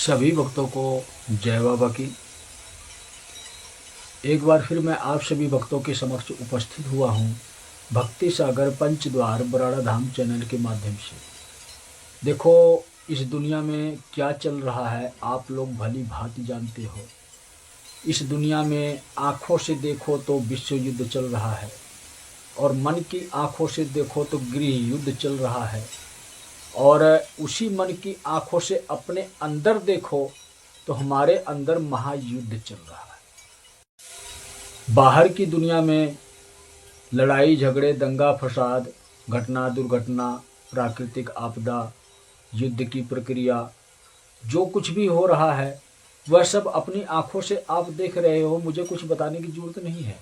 सभी भक्तों को जय बाबा की। एक बार फिर मैं आप सभी भक्तों के समक्ष उपस्थित हुआ हूँ भक्ति सागर पंचद्वार बराड़ा धाम चैनल के माध्यम से। देखो, इस दुनिया में क्या चल रहा है आप लोग भली भांति जानते हो। इस दुनिया में आँखों से देखो तो विश्व युद्ध चल रहा है और मन की आँखों से देखो तो गृह युद्ध चल रहा है, और उसी मन की आँखों से अपने अंदर देखो तो हमारे अंदर महायुद्ध चल रहा है। बाहर की दुनिया में लड़ाई झगड़े दंगा फसाद घटना दुर्घटना प्राकृतिक आपदा युद्ध की प्रक्रिया जो कुछ भी हो रहा है वह सब अपनी आंखों से आप देख रहे हो। मुझे कुछ बताने की ज़रूरत नहीं है,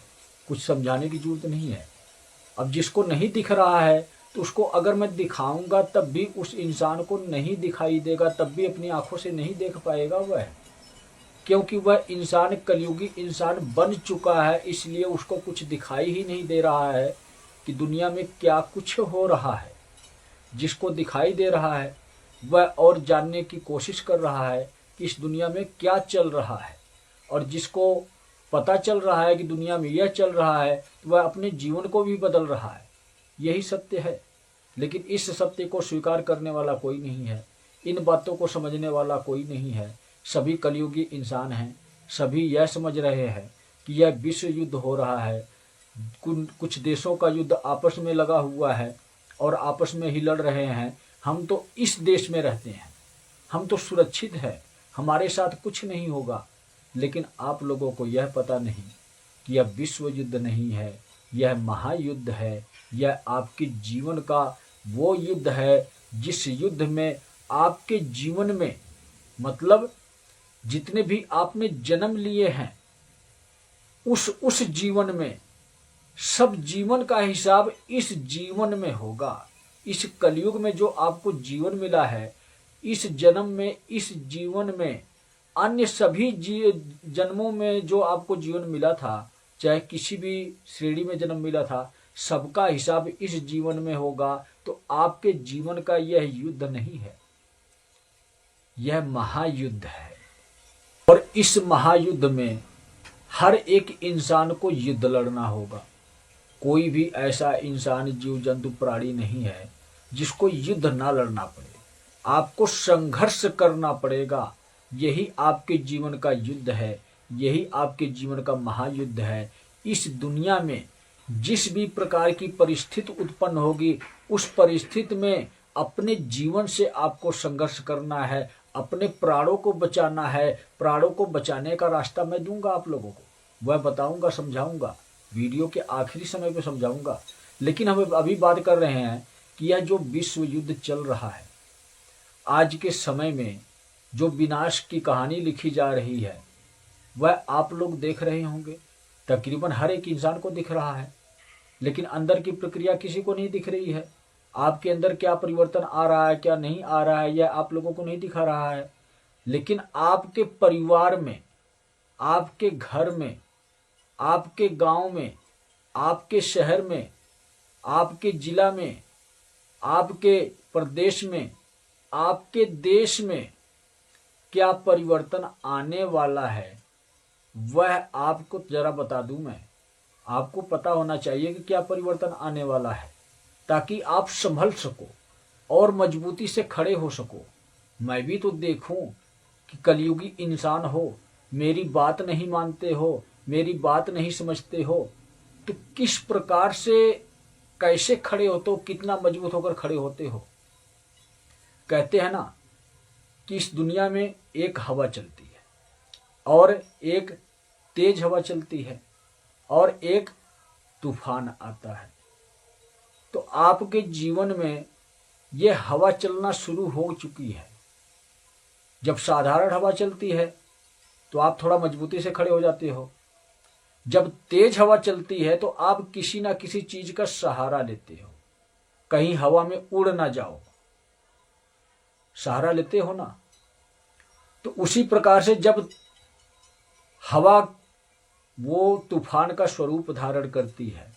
कुछ समझाने की ज़रूरत नहीं है। अब जिसको नहीं दिख रहा है तो उसको अगर मैं दिखाऊंगा तब भी उस इंसान को नहीं दिखाई देगा, तब भी अपनी आंखों से नहीं देख पाएगा वह, क्योंकि वह इंसान कलयुगी इंसान बन चुका है। इसलिए उसको कुछ दिखाई ही नहीं दे रहा है कि दुनिया में क्या कुछ हो रहा है। जिसको दिखाई दे रहा है वह और जानने की कोशिश कर रहा है कि इस दुनिया में क्या चल रहा है, और जिसको पता चल रहा है कि दुनिया में यह चल रहा है तो वह अपने जीवन को भी बदल रहा है। यही सत्य है, लेकिन इस सत्य को स्वीकार करने वाला कोई नहीं है, इन बातों को समझने वाला कोई नहीं है। सभी कलयुगी इंसान हैं, सभी यह समझ रहे हैं कि यह विश्व युद्ध हो रहा है। कुछ देशों का युद्ध आपस में लगा हुआ है और आपस में ही लड़ रहे हैं। हम तो इस देश में रहते हैं, हम तो सुरक्षित हैं, हमारे साथ कुछ नहीं होगा। लेकिन आप लोगों को यह पता नहीं कि यह विश्व युद्ध नहीं है, यह महायुद्ध है। यह आपके जीवन का वो युद्ध है जिस युद्ध में आपके जीवन में मतलब जितने भी आपने जन्म लिए हैं उस जीवन में सब जीवन का हिसाब इस जीवन में होगा। इस कलयुग में जो आपको जीवन मिला है, इस जन्म में इस जीवन में अन्य सभी जन्मों में जो आपको जीवन मिला था, चाहे किसी भी श्रेणी में जन्म मिला था, सबका हिसाब इस जीवन में होगा। तो आपके जीवन का यह युद्ध नहीं है, यह महायुद्ध है। और इस महायुद्ध में हर एक इंसान को युद्ध लड़ना होगा। कोई भी ऐसा इंसान जीव जंतु प्राणी नहीं है जिसको युद्ध ना लड़ना पड़े। आपको संघर्ष करना पड़ेगा। यही आपके जीवन का युद्ध है, यही आपके जीवन का महायुद्ध है। इस दुनिया में जिस भी प्रकार की परिस्थिति उत्पन्न होगी उस परिस्थिति में अपने जीवन से आपको संघर्ष करना है, अपने प्राणों को बचाना है। प्राणों को बचाने का रास्ता मैं दूंगा आप लोगों को, वह बताऊंगा, समझाऊंगा, वीडियो के आखिरी समय पे समझाऊंगा। लेकिन हम अभी बात कर रहे हैं कि यह जो विश्व युद्ध चल रहा है आज के समय में, जो विनाश की कहानी लिखी जा रही है वह आप लोग देख रहे होंगे। तकरीबन हर एक इंसान को दिख रहा है, लेकिन अंदर की प्रक्रिया किसी को नहीं दिख रही है। आपके अंदर क्या परिवर्तन आ रहा है क्या नहीं आ रहा है यह आप लोगों को नहीं दिखा रहा है। लेकिन आपके परिवार में, आपके घर में, आपके गांव में, आपके शहर में, आपके जिला में, आपके प्रदेश में, आपके देश में क्या परिवर्तन आने वाला है वह आपको जरा बता दूं मैं। आपको पता होना चाहिए कि क्या परिवर्तन आने वाला है, ताकि आप संभल सको और मजबूती से खड़े हो सको। मैं भी तो देखूं कि कलयुगी इंसान हो, मेरी बात नहीं मानते हो, मेरी बात नहीं समझते हो, तो किस प्रकार से कैसे खड़े होते हो, कितना मजबूत होकर खड़े होते हो। कहते हैं ना कि इस दुनिया में एक हवा चलती है और एक तेज हवा चलती है और एक तूफान आता है। तो आपके जीवन में यह हवा चलना शुरू हो चुकी है। जब साधारण हवा चलती है तो आप थोड़ा मजबूती से खड़े हो जाते हो। जब तेज हवा चलती है तो आप किसी ना किसी चीज का सहारा लेते हो, कहीं हवा में उड़ ना जाओ, सहारा लेते हो ना। तो उसी प्रकार से जब हवा वो तूफान का स्वरूप धारण करती है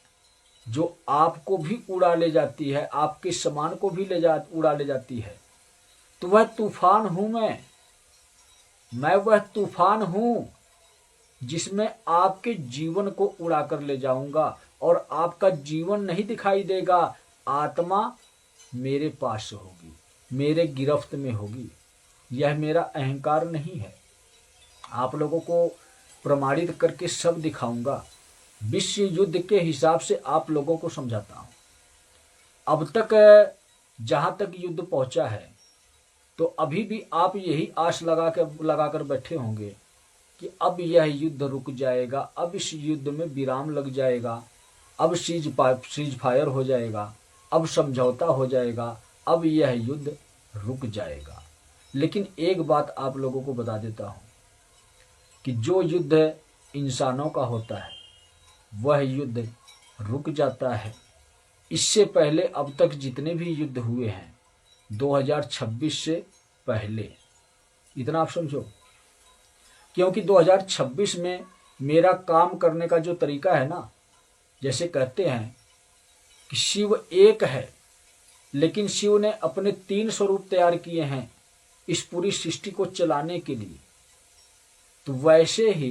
जो आपको भी उड़ा ले जाती है, आपके सामान को भी उड़ा ले जाती है, तो वह तूफान हूं मैं। मैं वह तूफान हूं जिसमें आपके जीवन को उड़ाकर ले जाऊंगा और आपका जीवन नहीं दिखाई देगा। आत्मा मेरे पास होगी, मेरे गिरफ्त में होगी। यह मेरा अहंकार नहीं है। आप लोगों को प्रमाणित करके सब दिखाऊंगा। विश्व युद्ध के हिसाब से आप लोगों को समझाता हूं। अब तक जहां तक युद्ध पहुंचा है, तो अभी भी आप यही आस लगाकर बैठे होंगे कि अब यह युद्ध रुक जाएगा, अब इस युद्ध में विराम लग जाएगा, अब सीज फायर हो जाएगा, अब समझौता हो जाएगा, अब यह युद्ध रुक जाएगा। लेकिन एक बात आप लोगों को बता देता हूं कि जो युद्ध इंसानों का होता है वह युद्ध रुक जाता है। इससे पहले अब तक जितने भी युद्ध हुए हैं 2026 से पहले, इतना आप समझो, क्योंकि 2026 में मेरा काम करने का जो तरीका है ना, जैसे कहते हैं कि शिव एक है, लेकिन शिव ने अपने 3 स्वरूप तैयार किए हैं इस पूरी सृष्टि को चलाने के लिए। तो वैसे ही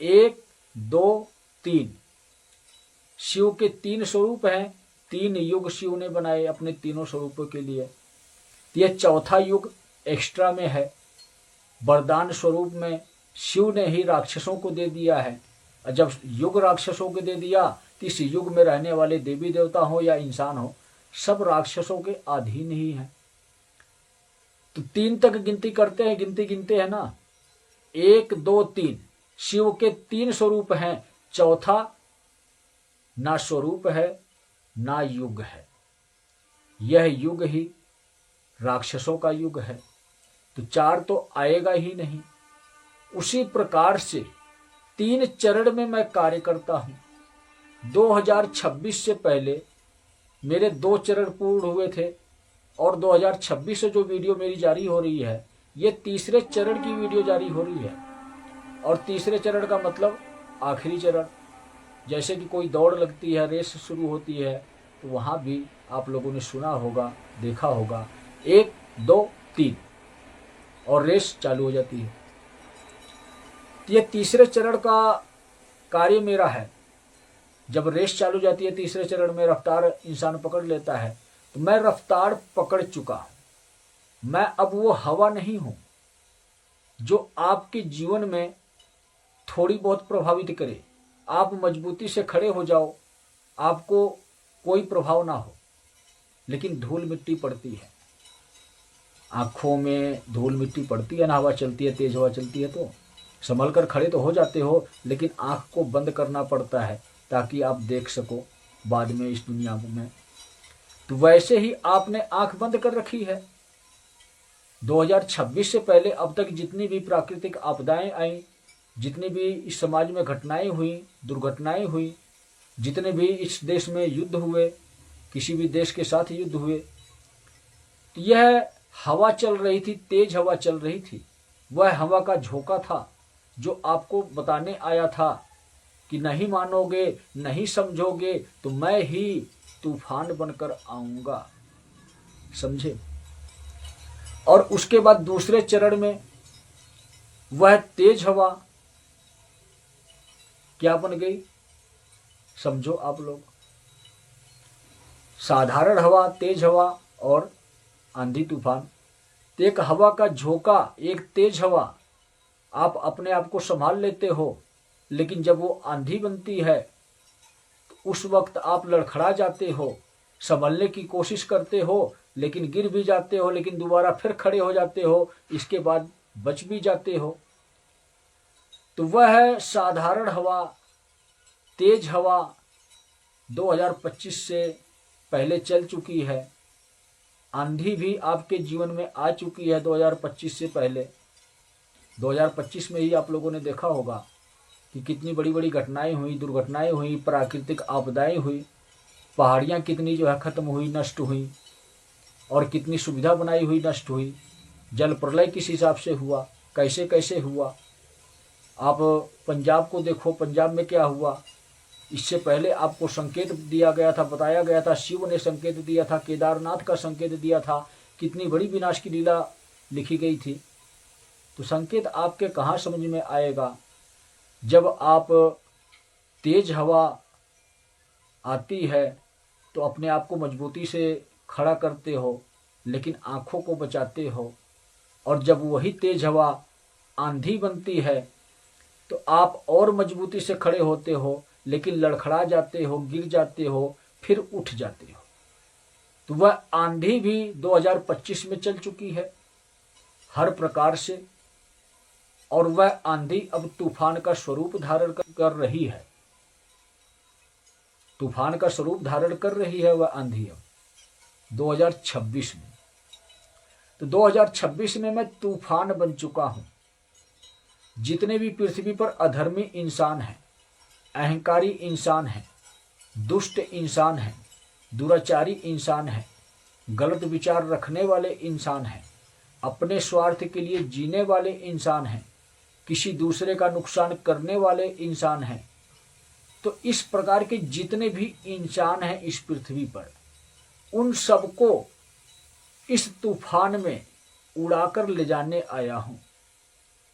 1, 2, 3 शिव के 3 स्वरूप हैं। 3 युग शिव ने बनाए अपने तीनों स्वरूपों के लिए। यह चौथा युग एक्स्ट्रा में है। वरदान स्वरूप में शिव ने ही राक्षसों को दे दिया है। और जब युग राक्षसों को दे दिया तो इस युग में रहने वाले देवी देवता हो या इंसान हो, सब राक्षसों के अधीन ही हैं। तो 3 तक गिनती करते हैं, गिनती गिनते हैं ना, 1, 2, 3 शिव के 3 स्वरूप हैं। चौथा ना स्वरूप है ना युग है। यह युग ही राक्षसों का युग है। तो 4 तो आएगा ही नहीं। उसी प्रकार से 3 चरण में मैं कार्य करता हूं। 2026 से पहले मेरे 2 चरण पूर्ण हुए थे और 2026 से जो वीडियो मेरी जारी हो रही है, ये तीसरे चरण की वीडियो जारी हो रही है। और तीसरे चरण का मतलब आखिरी चरण। जैसे कि कोई दौड़ लगती है, रेस शुरू होती है, तो वहाँ भी आप लोगों ने सुना होगा, देखा होगा, 1, 2, 3 और रेस चालू हो जाती है। तो ये तीसरे चरण का कार्य मेरा है। जब रेस चालू हो जाती है तीसरे चरण में, रफ्तार इंसान पकड़ लेता है, तो मैं रफ्तार पकड़ चुका हूं। मैं अब वो हवा नहीं हूं जो आपके जीवन में थोड़ी बहुत प्रभावित करे। आप मजबूती से खड़े हो जाओ, आपको कोई प्रभाव ना हो, लेकिन धूल मिट्टी पड़ती है, आंखों में धूल मिट्टी पड़ती है ना, हवा चलती है, तेज हवा चलती है, तो संभल कर खड़े तो हो जाते हो, लेकिन आंख को बंद करना पड़ता है ताकि आप देख सको बाद में इस दुनिया में। तो वैसे ही आपने आंख बंद कर रखी है। 2026 से पहले अब तक जितनी भी प्राकृतिक आपदाएं आई, जितनी भी इस समाज में घटनाएं हुई, दुर्घटनाएं हुई, जितने भी इस देश में युद्ध हुए, किसी भी देश के साथ युद्ध हुए, तो यह हवा चल रही थी, तेज हवा चल रही थी। वह हवा का झोंका था जो आपको बताने आया था कि नहीं मानोगे, नहीं समझोगे तो मैं ही तूफान बनकर आऊंगा। समझे? और उसके बाद दूसरे चरण में वह तेज हवा क्या बन गई, समझो आप लोग। साधारण हवा, तेज हवा और आंधी तूफान। एक हवा का झोंका, एक तेज हवा, आप अपने आप को संभाल लेते हो, लेकिन जब वो आंधी बनती है तो उस वक्त आप लड़खड़ा जाते हो, संभलने की कोशिश करते हो, लेकिन गिर भी जाते हो, लेकिन दोबारा फिर खड़े हो जाते हो, इसके बाद बच भी जाते हो। तो वह साधारण हवा, तेज हवा 2025 से पहले चल चुकी है। आंधी भी आपके जीवन में आ चुकी है 2025 से पहले। 2025 में ही आप लोगों ने देखा होगा कि कितनी बड़ी बड़ी घटनाएं हुई, दुर्घटनाएं हुई, प्राकृतिक आपदाएं हुई, पहाड़ियाँ कितनी जो है ख़त्म हुई, नष्ट हुई, और कितनी सुविधा बनाई हुई नष्ट हुई। जल प्रलय किस हिसाब से हुआ, कैसे कैसे हुआ। आप पंजाब को देखो, पंजाब में क्या हुआ। इससे पहले आपको संकेत दिया गया था, बताया गया था, शिव ने संकेत दिया था, केदारनाथ का संकेत दिया था, कितनी बड़ी विनाश की लीला लिखी गई थी। तो संकेत आपके कहाँ समझ में आएगा? जब आप तेज हवा आती है तो अपने आप को मजबूती से खड़ा करते हो, लेकिन आँखों को बचाते हो। और जब वही तेज हवा आंधी बनती है तो आप और मजबूती से खड़े होते हो, लेकिन लड़खड़ा जाते हो, गिर जाते हो, फिर उठ जाते हो। तो वह आंधी भी 2025 में चल चुकी है हर प्रकार से, और वह आंधी अब तूफान का स्वरूप धारण कर रही है। तूफान का स्वरूप धारण कर रही है वह आंधी अब 2026 में। तो 2026 में मैं तूफान बन चुका हूं। जितने भी पृथ्वी पर अधर्मी इंसान हैं, अहंकारी इंसान हैं, दुष्ट इंसान हैं, दुराचारी इंसान हैं, गलत विचार रखने वाले इंसान हैं, अपने स्वार्थ के लिए जीने वाले इंसान हैं, किसी दूसरे का नुकसान करने वाले इंसान हैं, तो इस प्रकार के जितने भी इंसान हैं इस पृथ्वी पर, उन सबको इस तूफान में उड़ाकर ले जाने आया हूं।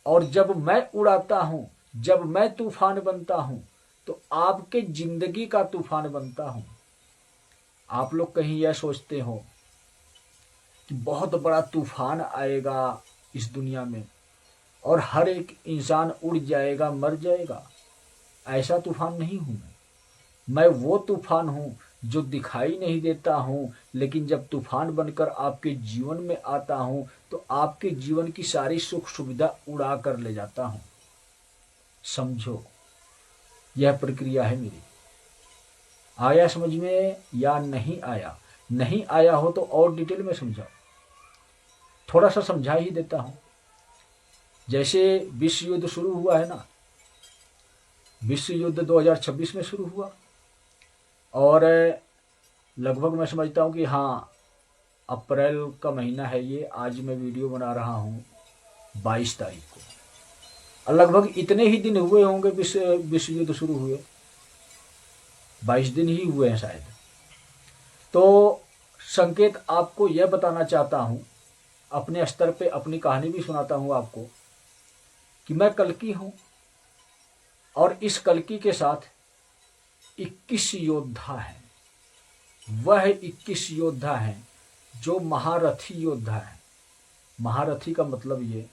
और जब मैं उड़ाता हूं, जब मैं तूफान बनता हूं, तो आपके जिंदगी का तूफान बनता हूं। आप लोग कहीं यह सोचते हो कि बहुत बड़ा तूफान आएगा इस दुनिया में और हर एक इंसान उड़ जाएगा, मर जाएगा। ऐसा तूफान नहीं हूं मैं वो तूफान हूं जो दिखाई नहीं देता हूं, लेकिन जब तूफान बनकर आपके जीवन में आता हूं तो आपके जीवन की सारी सुख सुविधा उड़ा कर ले जाता हूं। समझो, यह प्रक्रिया है मेरी। आया समझ में या नहीं आया? नहीं आया हो तो और डिटेल में समझाओ। थोड़ा सा समझा ही देता हूं। जैसे विश्व युद्ध शुरू हुआ है ना, विश्व युद्ध 2026 में शुरू हुआ, और लगभग मैं समझता हूँ कि हाँ, अप्रैल का महीना है ये। आज मैं वीडियो बना रहा हूँ 22 तारीख को, और लगभग इतने ही दिन हुए होंगे विश्व युद्ध शुरू हुए, 22 दिन ही हुए हैं शायद। तो संकेत आपको यह बताना चाहता हूँ, अपने स्तर पे अपनी कहानी भी सुनाता हूँ आपको, कि मैं कल्कि हूँ, और इस कल्कि के साथ 21 योद्धा हैं। वह 21 योद्धा हैं जो महारथी योद्धा है। महारथी का मतलब ये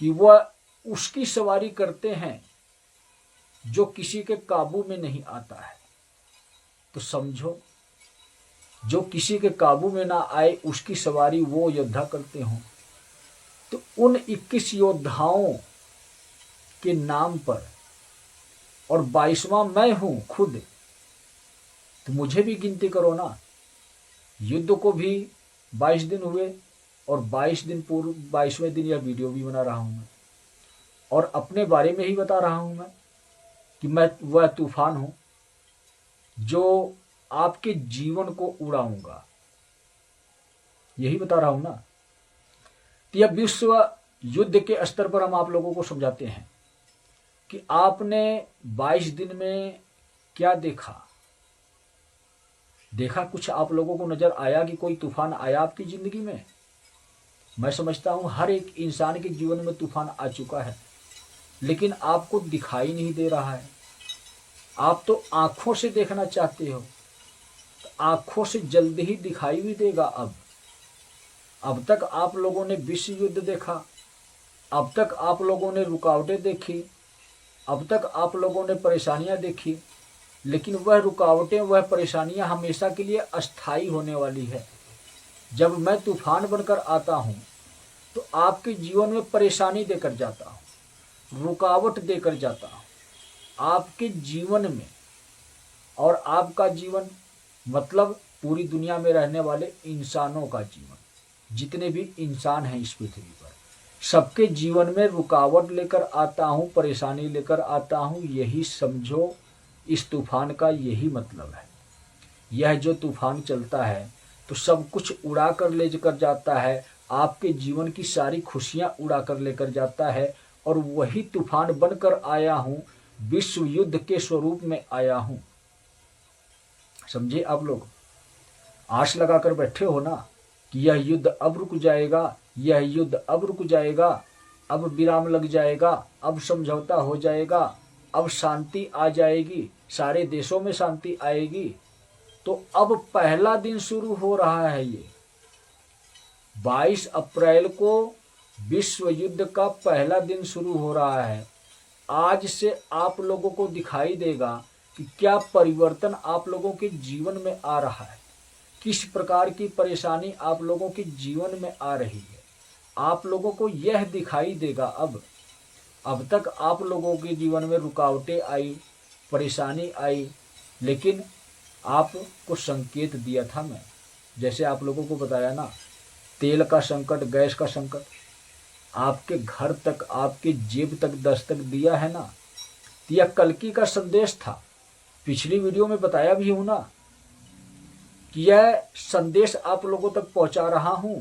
कि वह उसकी सवारी करते हैं जो किसी के काबू में नहीं आता है। तो समझो, जो किसी के काबू में ना आए उसकी सवारी वो योद्धा करते हों। तो उन 21 योद्धाओं के नाम पर, और 22वां मैं हूं खुद, तो मुझे भी गिनती करो ना। युद्ध को भी 22 दिन हुए, और 22 दिन पूर्व 22वें दिन यह वीडियो भी बना रहा हूं मैं, और अपने बारे में ही बता रहा हूं मैं कि मैं वह तूफान हूं जो आपके जीवन को उड़ाऊंगा। यही बता रहा हूं ना। तो यह विश्व युद्ध के स्तर पर हम आप लोगों को समझाते हैं कि आपने 22 दिन में क्या देखा। देखा कुछ आप लोगों को नजर आया कि कोई तूफान आया आपकी जिंदगी में? मैं समझता हूं हर एक इंसान के जीवन में तूफान आ चुका है, लेकिन आपको दिखाई नहीं दे रहा है। आप तो आंखों से देखना चाहते हो, तो आंखों से जल्दी ही दिखाई भी देगा। अब तक आप लोगों ने विश्व युद्ध देखा, अब तक आप लोगों ने रुकावटें देखी, अब तक आप लोगों ने परेशानियां देखी, लेकिन वह रुकावटें, वह परेशानियां हमेशा के लिए अस्थायी होने वाली है। जब मैं तूफान बनकर आता हूं तो आपके जीवन में परेशानी देकर जाता हूं, रुकावट देकर जाता हूं आपके जीवन में। और आपका जीवन मतलब पूरी दुनिया में रहने वाले इंसानों का जीवन, जितने भी इंसान हैं इस पृथ्वी पर, सबके जीवन में रुकावट लेकर आता हूं, परेशानी लेकर आता हूं। यही समझो, इस तूफान का यही मतलब है। यह जो तूफान चलता है तो सब कुछ उड़ा कर ले कर जाता है, आपके जीवन की सारी खुशियां उड़ा कर लेकर जाता है। और वही तूफान बनकर आया हूं, विश्व युद्ध के स्वरूप में आया हूं। समझे आप लोग? आश लगाकर बैठे हो ना कि यह युद्ध अब रुक जाएगा, यह युद्ध अब रुक जाएगा। अब विराम लग जाएगा, अब समझौता हो जाएगा, अब शांति आ जाएगी, सारे देशों में शांति आएगी। तो अब पहला दिन शुरू हो रहा है। ये 22 अप्रैल को विश्व युद्ध का पहला दिन शुरू हो रहा है। आज से आप लोगों को दिखाई देगा कि क्या परिवर्तन आप लोगों के जीवन में आ रहा है, किस प्रकार की परेशानी आप लोगों के जीवन में आ रही है। आप लोगों को यह दिखाई देगा। अब तक आप लोगों के जीवन में रुकावटें आई, परेशानी आई, लेकिन आपको संकेत दिया था मैं, जैसे आप लोगों को बताया ना, तेल का संकट, गैस का संकट आपके घर तक, आपके जेब तक दस्तक दिया है ना। यह कल्कि का संदेश था। पिछली वीडियो में बताया भी हूं ना कि यह संदेश आप लोगों तक पहुंचा रहा हूं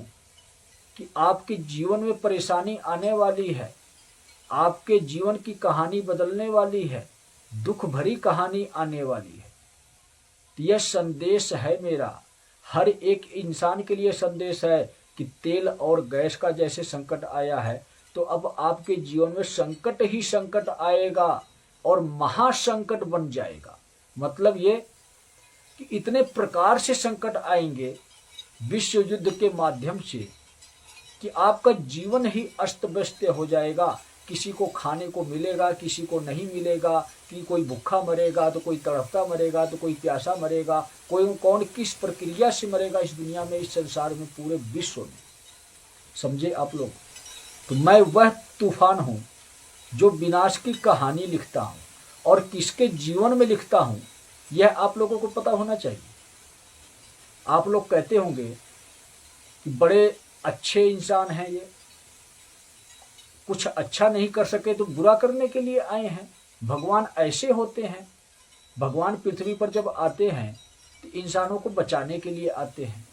कि आपके जीवन में परेशानी आने वाली है, आपके जीवन की कहानी बदलने वाली है, दुख भरी कहानी आने वाली है। यह संदेश है मेरा, हर एक इंसान के लिए संदेश है कि तेल और गैस का जैसे संकट आया है, तो अब आपके जीवन में संकट ही संकट आएगा और महासंकट बन जाएगा। मतलब ये कि इतने प्रकार से संकट आएंगे विश्व युद्ध के माध्यम से कि आपका जीवन ही अस्त व्यस्त हो जाएगा। किसी को खाने को मिलेगा, किसी को नहीं मिलेगा, कि कोई भूखा मरेगा तो कोई तड़पता मरेगा, तो कोई प्यासा मरेगा, कोई कौन किस प्रक्रिया से मरेगा इस दुनिया में, इस संसार में, पूरे विश्व में। समझे आप लोग? तो मैं वह तूफान हूँ जो विनाश की कहानी लिखता हूँ, और किसके जीवन में लिखता हूँ यह आप लोगों को पता होना चाहिए। आप लोग कहते होंगे कि बड़े अच्छे इंसान हैं, ये कुछ अच्छा नहीं कर सके तो बुरा करने के लिए आए हैं। भगवान ऐसे होते हैं। भगवान पृथ्वी पर जब आते हैं तो इंसानों को बचाने के लिए आते हैं।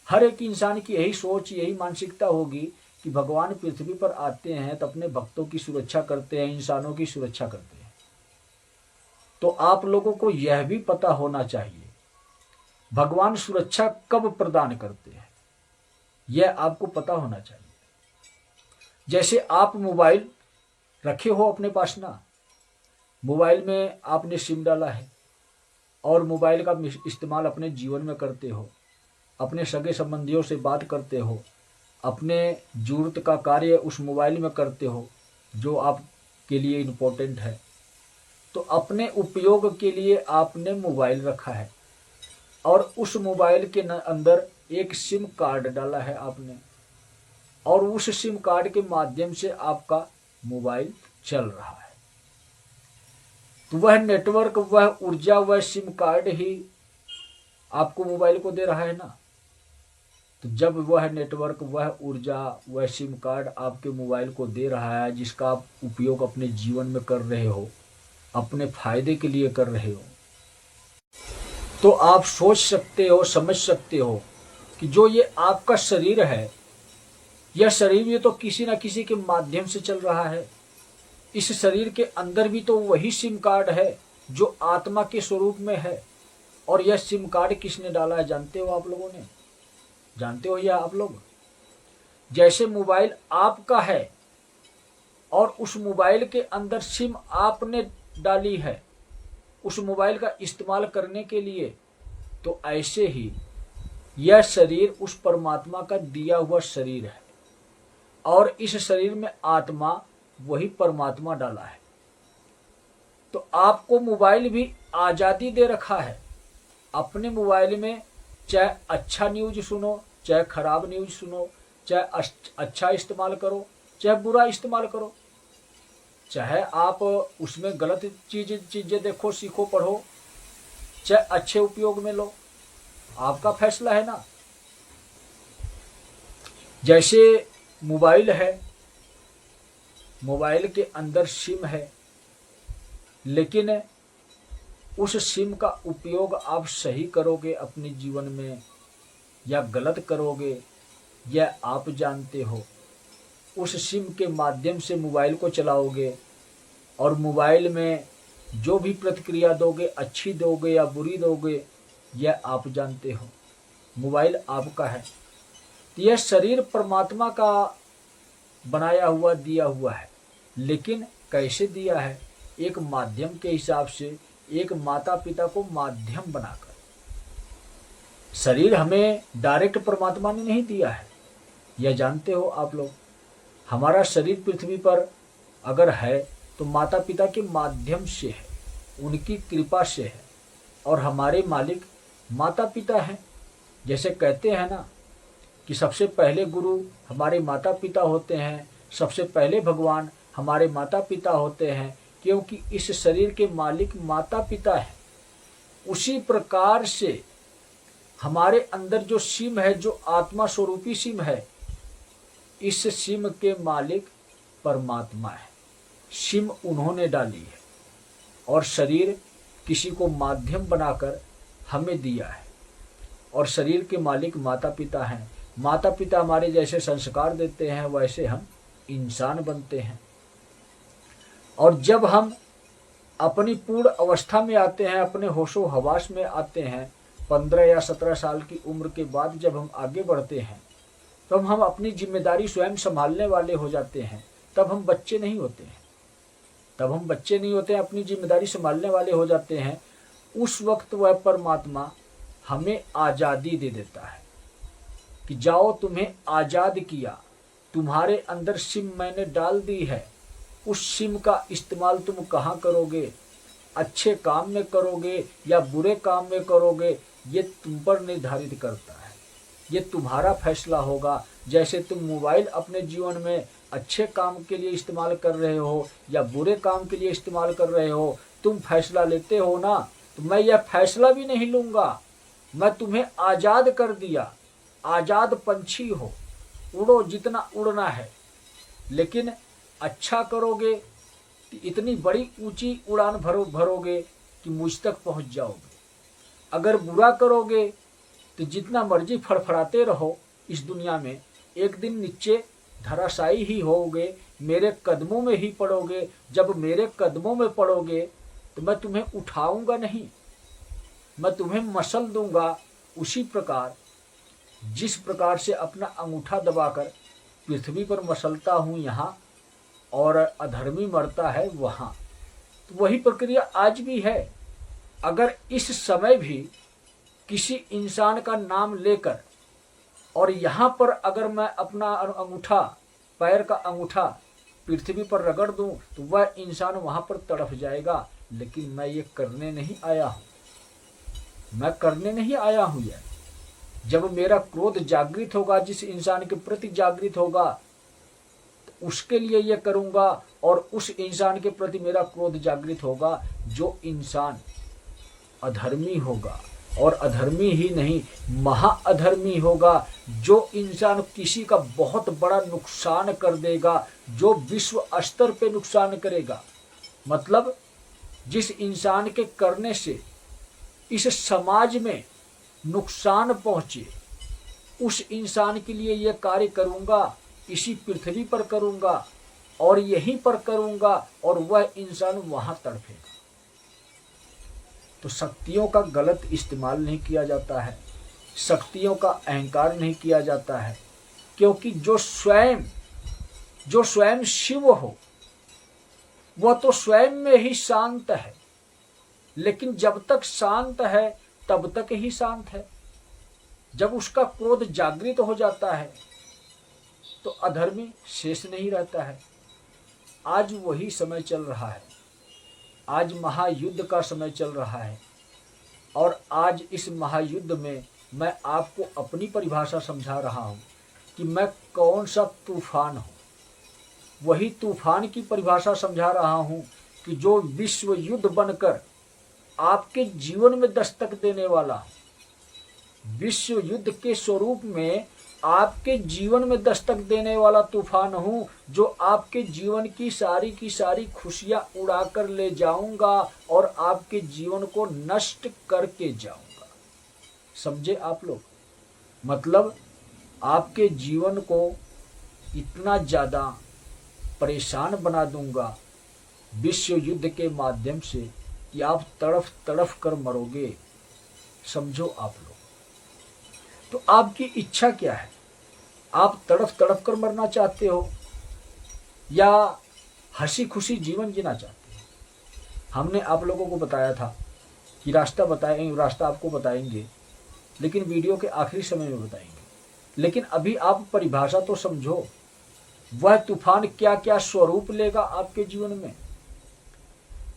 हर एक इंसान की यही सोच, यही मानसिकता होगी कि भगवान पृथ्वी पर आते हैं तो अपने भक्तों की सुरक्षा करते हैं, इंसानों की सुरक्षा करते हैं। तो आप लोगों को यह भी पता होना चाहिए भगवान सुरक्षा कब प्रदान करते हैं, यह आपको पता होना चाहिए। जैसे आप मोबाइल रखे हो अपने पास ना, मोबाइल में आपने सिम डाला है और मोबाइल का इस्तेमाल अपने जीवन में करते हो, अपने सगे संबंधियों से बात करते हो, अपने जरूरत का कार्य उस मोबाइल में करते हो जो आपके लिए इम्पोर्टेंट है। तो अपने उपयोग के लिए आपने मोबाइल रखा है और उस मोबाइल के अंदर एक सिम कार्ड डाला है आपने, और उस सिम कार्ड के माध्यम से आपका मोबाइल चल रहा है। तो वह नेटवर्क, वह ऊर्जा, वह सिम कार्ड ही आपको मोबाइल को दे रहा है ना। तो जब वह नेटवर्क, वह ऊर्जा, वह सिम कार्ड आपके मोबाइल को दे रहा है, जिसका आप उपयोग अपने जीवन में कर रहे हो, अपने फायदे के लिए कर रहे हो, तो आप सोच सकते हो, समझ सकते हो कि जो ये आपका शरीर है, यह शरीर भी तो किसी न किसी के माध्यम से चल रहा है। इस शरीर के अंदर भी तो वही सिम कार्ड है जो आत्मा के स्वरूप में है। और यह सिम कार्ड किसने डाला है जानते हो आप लोगों ने? जानते हो यह आप लोग? जैसे मोबाइल आपका है और उस मोबाइल के अंदर सिम आपने डाली है उस मोबाइल का इस्तेमाल करने के लिए, तो ऐसे ही यह शरीर उस परमात्मा का दिया हुआ शरीर है और इस शरीर में आत्मा वही परमात्मा डाला है। तो आपको मोबाइल भी आज़ादी दे रखा है। अपने मोबाइल में चाहे अच्छा न्यूज सुनो, चाहे खराब न्यूज सुनो, चाहे अच्छा इस्तेमाल करो, चाहे बुरा इस्तेमाल करो, चाहे आप उसमें गलत चीज़ें देखो, सीखो, पढ़ो, चाहे अच्छे उपयोग में लो, आपका फैसला है ना। जैसे मोबाइल है, मोबाइल के अंदर सिम है, लेकिन उस सिम का उपयोग आप सही करोगे अपने जीवन में या गलत करोगे, यह आप जानते हो। उस सिम के माध्यम से मोबाइल को चलाओगे और मोबाइल में जो भी प्रतिक्रिया दोगे, अच्छी दोगे या बुरी दोगे, यह आप जानते हो। मोबाइल आपका है। यह शरीर परमात्मा का बनाया हुआ दिया हुआ है, लेकिन कैसे दिया है? एक माध्यम के हिसाब से, एक माता पिता को माध्यम बनाकर। शरीर हमें डायरेक्ट परमात्मा ने नहीं दिया है, यह जानते हो आप लोग। हमारा शरीर पृथ्वी पर अगर है तो माता पिता के माध्यम से है, उनकी कृपा से है, और हमारे मालिक माता पिता हैं। जैसे कहते हैं ना कि सबसे पहले गुरु हमारे माता पिता होते हैं, सबसे पहले भगवान हमारे माता पिता होते हैं, क्योंकि इस शरीर के मालिक माता पिता हैं। उसी प्रकार से हमारे अंदर जो सिम है, जो आत्मा स्वरूपी सिम है, इस सिम के मालिक परमात्मा है। सिम उन्होंने डाली है और शरीर किसी को माध्यम बनाकर हमें दिया है। और शरीर के मालिक माता पिता हैं। माता पिता हमारे जैसे संस्कार देते हैं, वैसे हम इंसान बनते हैं। और जब हम अपनी पूर्ण अवस्था में आते हैं, अपने होशो हवास में आते हैं, 15 या 17 साल की उम्र के बाद जब हम आगे बढ़ते हैं, तब हम अपनी जिम्मेदारी स्वयं संभालने वाले हो जाते हैं। तब हम बच्चे नहीं होते हैं, अपनी जिम्मेदारी संभालने वाले हो जाते हैं। उस वक्त वह परमात्मा हमें आज़ादी दे देता है कि जाओ, तुम्हें आज़ाद किया, तुम्हारे अंदर सिम मैंने डाल दी है। उस सिम का इस्तेमाल तुम कहाँ करोगे, अच्छे काम में करोगे या बुरे काम में करोगे, ये तुम पर निर्धारित करता है। ये तुम्हारा फैसला होगा। जैसे तुम मोबाइल अपने जीवन में अच्छे काम के लिए इस्तेमाल कर रहे हो या बुरे काम के लिए इस्तेमाल कर रहे हो, तुम फैसला लेते हो ना। तो मैं यह फैसला भी नहीं लूँगा, मैं तुम्हें आज़ाद कर दिया। आज़ाद पंछी हो, उड़ो जितना उड़ना है, लेकिन अच्छा करोगे तो इतनी बड़ी ऊंची उड़ान भरोगे कि मुझ तक पहुंच जाओगे। अगर बुरा करोगे तो जितना मर्जी फड़फड़ाते रहो इस दुनिया में, एक दिन नीचे धराशायी ही होगे, मेरे कदमों में ही पड़ोगे। जब मेरे कदमों में पड़ोगे तो मैं तुम्हें उठाऊंगा नहीं, मैं तुम्हें मसल दूंगा। उसी प्रकार जिस प्रकार से अपना अंगूठा दबाकर पृथ्वी पर मसलता हूँ यहाँ, और अधर्मी मरता है वहाँ, तो वही प्रक्रिया आज भी है। अगर इस समय भी किसी इंसान का नाम लेकर और यहाँ पर अगर मैं अपना अंगूठा, पैर का अंगूठा पृथ्वी पर रगड़ दूं, तो वह इंसान वहाँ पर तड़फ जाएगा। लेकिन मैं ये करने नहीं आया हूँ, मैं करने नहीं आया हूँ। यह जब मेरा क्रोध जागृत होगा, जिस इंसान के प्रति जागृत होगा, तो उसके लिए ये करूँगा। और उस इंसान के प्रति मेरा क्रोध जागृत होगा जो इंसान अधर्मी होगा, और अधर्मी ही नहीं महाअधर्मी होगा, जो इंसान किसी का बहुत बड़ा नुकसान कर देगा, जो विश्व स्तर पे नुकसान करेगा। मतलब जिस इंसान के करने से इस समाज में नुकसान पहुँचे, उस इंसान के लिए यह कार्य करूँगा, इसी पृथ्वी पर करूँगा और यहीं पर करूँगा, और वह इंसान वहाँ तड़पेगा। तो शक्तियों का गलत इस्तेमाल नहीं किया जाता है, शक्तियों का अहंकार नहीं किया जाता है, क्योंकि जो स्वयं शिव हो, वह तो स्वयं में ही शांत है। लेकिन जब तक शांत है तब तक ही शांत है। जब उसका क्रोध जागृत हो जाता है तो अधर्मी शेष नहीं रहता है। आज वही समय चल रहा है, आज महायुद्ध का समय चल रहा है। और आज इस महायुद्ध में मैं आपको अपनी परिभाषा समझा रहा हूँ कि मैं कौन सा तूफान हूँ। वही तूफान की परिभाषा समझा रहा हूँ कि जो विश्व युद्ध बनकर आपके जीवन में दस्तक देने वाला, विश्व युद्ध के स्वरूप में आपके जीवन में दस्तक देने वाला तूफान हूँ, जो आपके जीवन की सारी खुशियाँ उड़ा कर ले जाऊंगा और आपके जीवन को नष्ट करके जाऊंगा। समझे आप लोग? मतलब आपके जीवन को इतना ज़्यादा परेशान बना दूंगा विश्व युद्ध के माध्यम से कि आप तड़फ तड़फ कर मरोगे। समझो आप लोग। तो आपकी इच्छा क्या है? आप तड़फ तड़फ कर मरना चाहते हो या हंसी खुशी जीवन जीना चाहते हैं। हमने आप लोगों को बताया था कि रास्ता आपको बताएंगे, लेकिन वीडियो के आखिरी समय में बताएंगे। लेकिन अभी आप परिभाषा तो समझो, वह तूफान क्या क्या स्वरूप लेगा आपके जीवन में।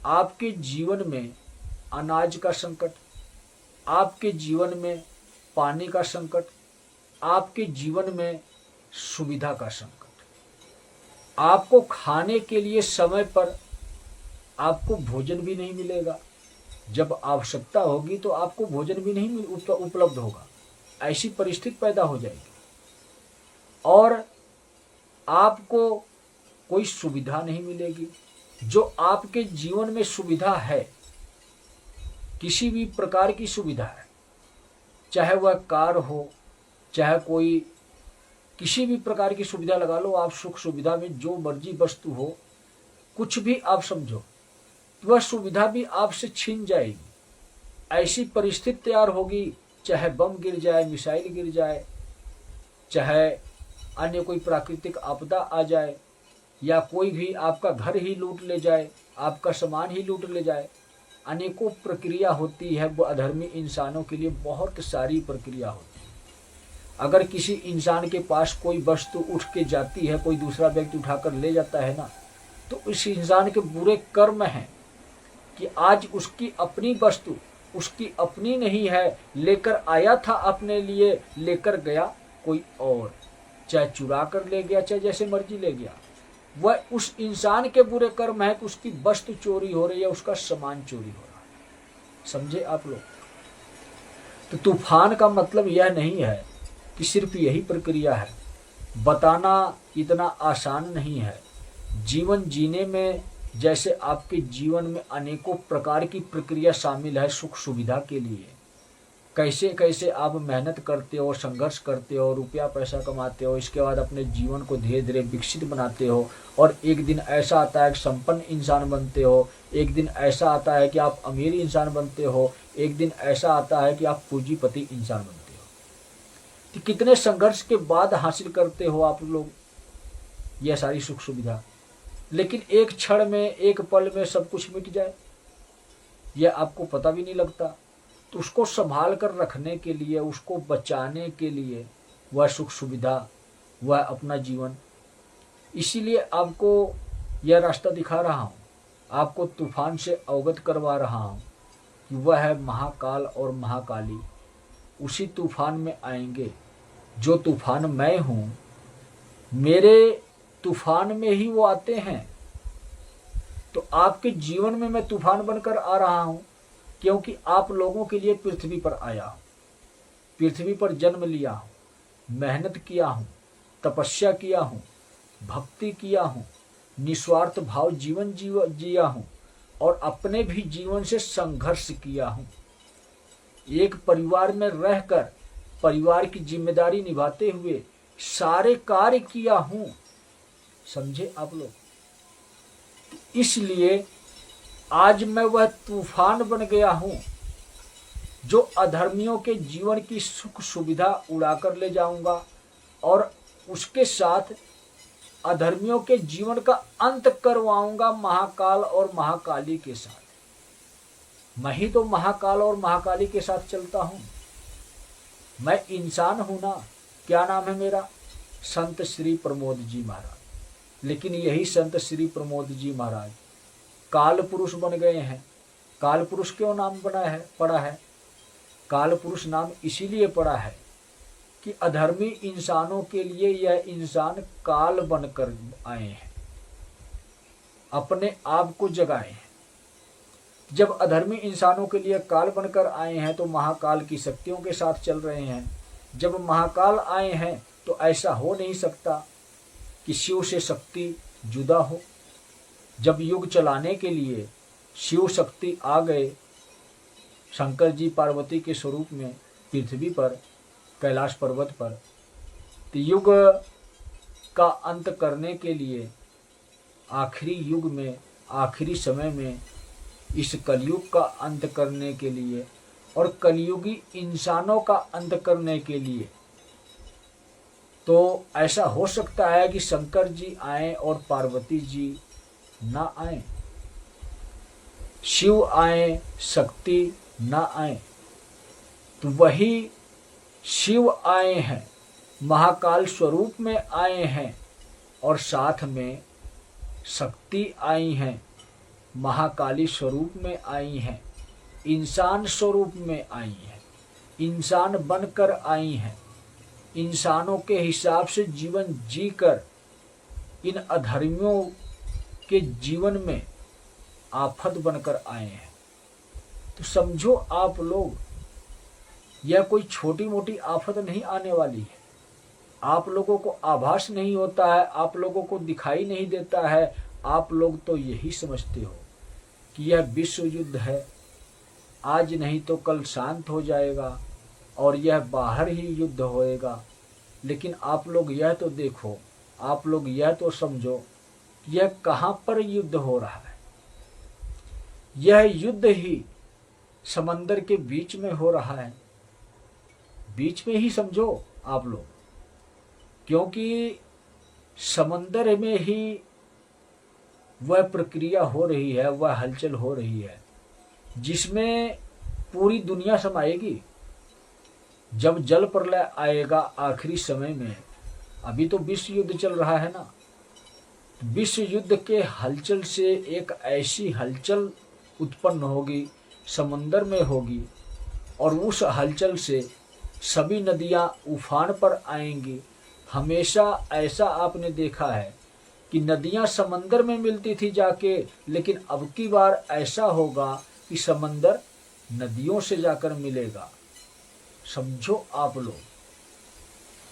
आपके जीवन में अनाज का संकट, आपके जीवन में पानी का संकट, आपके जीवन में सुविधा का संकट। आपको खाने के लिए समय पर आपको भोजन भी नहीं मिलेगा। जब आवश्यकता होगी तो आपको भोजन भी नहीं उपलब्ध होगा, ऐसी परिस्थिति पैदा हो जाएगी। और आपको कोई सुविधा नहीं मिलेगी। जो आपके जीवन में सुविधा है, किसी भी प्रकार की सुविधा है, चाहे वह कार हो, चाहे कोई किसी भी प्रकार की सुविधा लगा लो आप, सुख सुविधा में जो मर्जी वस्तु हो, कुछ भी आप समझो, वह सुविधा भी आपसे छीन जाएगी। ऐसी परिस्थिति तैयार होगी, चाहे बम गिर जाए, मिसाइल गिर जाए, चाहे अन्य कोई प्राकृतिक आपदा आ जाए, या कोई भी आपका घर ही लूट ले जाए, आपका सामान ही लूट ले जाए। अनेकों प्रक्रिया होती है, वो अधर्मी इंसानों के लिए बहुत सारी प्रक्रिया होती है। अगर किसी इंसान के पास कोई वस्तु उठ के जाती है, कोई दूसरा व्यक्ति उठाकर ले जाता है ना, तो इस इंसान के बुरे कर्म हैं कि आज उसकी अपनी वस्तु उसकी अपनी नहीं है, लेकर आया था अपने लिए, लेकर गया कोई और, चाहे चुरा कर ले गया, चाहे जैसे मर्जी ले गया। वह उस इंसान के बुरे कर्म है कि उसकी वस्तु चोरी हो रही है, उसका सामान चोरी हो रहा है। समझे आप लोग? तो तूफान का मतलब यह नहीं है कि सिर्फ यही प्रक्रिया है। बताना इतना आसान नहीं है। जीवन जीने में जैसे आपके जीवन में अनेकों प्रकार की प्रक्रिया शामिल है सुख सुविधा के लिए। कैसे कैसे आप मेहनत करते हो, संघर्ष करते हो, रुपया पैसा कमाते हो, इसके बाद अपने जीवन को धीरे धीरे विकसित बनाते हो, और एक दिन ऐसा आता है कि संपन्न इंसान बनते हो, एक दिन ऐसा आता है कि आप अमीर इंसान बनते हो, एक दिन ऐसा आता है कि आप पूंजीपति इंसान बनते हो। तो कितने संघर्ष के बाद हासिल करते हो आप लोग यह सारी सुख सुविधा, लेकिन एक क्षण में, एक पल में सब कुछ मिट जाए, यह आपको पता भी नहीं लगता। तो उसको संभाल कर रखने के लिए, उसको बचाने के लिए, वह सुख सुविधा, वह अपना जीवन, इसीलिए आपको यह रास्ता दिखा रहा हूँ, आपको तूफान से अवगत करवा रहा हूँ कि वह है महाकाल और महाकाली। उसी तूफान में आएंगे। जो तूफान मैं हूँ, मेरे तूफान में ही वो आते हैं। तो आपके जीवन में मैं तूफान बनकर आ रहा हूँ, क्योंकि आप लोगों के लिए पृथ्वी पर आया हूँ, पृथ्वी पर जन्म लिया हूँ, मेहनत किया हूँ, तपस्या किया हूँ, भक्ति किया हूँ, निस्वार्थ भाव जीवन जिया हूँ, और अपने भी जीवन से संघर्ष किया हूँ। एक परिवार में रहकर परिवार की जिम्मेदारी निभाते हुए सारे कार्य किया हूँ। समझे आप लोग? इसलिए आज मैं वह तूफान बन गया हूं जो अधर्मियों के जीवन की सुख सुविधा उड़ाकर ले जाऊंगा, और उसके साथ अधर्मियों के जीवन का अंत करवाऊंगा महाकाल और महाकाली के साथ। मैं ही तो महाकाल और महाकाली के साथ चलता हूं। मैं इंसान हूं ना। क्या नाम है मेरा? संत श्री प्रमोद जी महाराज। लेकिन यही संत श्री प्रमोद जी महाराज काल पुरुष बन गए हैं। काल पुरुष क्यों नाम पड़ा है? काल पुरुष नाम इसीलिए पड़ा है कि अधर्मी इंसानों के लिए यह इंसान काल बनकर आए हैं, अपने आप को जगाए हैं। जब अधर्मी इंसानों के लिए काल बनकर आए हैं तो महाकाल की शक्तियों के साथ चल रहे हैं। जब महाकाल आए हैं तो ऐसा हो नहीं सकता कि शिव से शक्ति जुदा हो। जब युग चलाने के लिए शिव शक्ति आ गए, शंकर जी पार्वती के स्वरूप में पृथ्वी पर, कैलाश पर्वत पर, तो युग का अंत करने के लिए आखिरी युग में, आखिरी समय में, इस कलयुग का अंत करने के लिए और कलयुगी इंसानों का अंत करने के लिए तो ऐसा हो सकता है कि शंकर जी आए और पार्वती जी ना आए, शिव आए शक्ति ना आए। तो वही शिव आए हैं, महाकाल स्वरूप में आए हैं, और साथ में शक्ति आई हैं, महाकाली स्वरूप में आई हैं, इंसान स्वरूप में आई हैं, इंसान बनकर आई हैं, इंसानों के हिसाब से जीवन जीकर इन अधर्मियों के जीवन में आफत बनकर आए हैं। तो समझो आप लोग, यह कोई छोटी मोटी आफत नहीं आने वाली है। आप लोगों को आभास नहीं होता है, आप लोगों को दिखाई नहीं देता है। आप लोग तो यही समझते हो कि यह विश्व युद्ध है, आज नहीं तो कल शांत हो जाएगा और यह बाहर ही युद्ध होएगा। लेकिन आप लोग यह तो देखो, आप लोग यह तो समझो कि यह कहाँ पर युद्ध हो रहा है। यह युद्ध ही समंदर के बीच में हो रहा है, बीच में ही समझो आप लोग, क्योंकि समंदर में ही वह प्रक्रिया हो रही है, वह हलचल हो रही है जिसमें पूरी दुनिया समाएगी। जब जल प्रलय आएगा आखिरी समय में, अभी तो विश्व युद्ध चल रहा है ना, विश्व युद्ध के हलचल से एक ऐसी हलचल उत्पन्न होगी, समंदर में होगी, और उस हलचल से सभी नदियां उफान पर आएंगी। हमेशा ऐसा आपने देखा है कि नदियां समंदर में मिलती थी जाके, लेकिन अब की बार ऐसा होगा कि समंदर नदियों से जाकर मिलेगा। समझो आप लोग,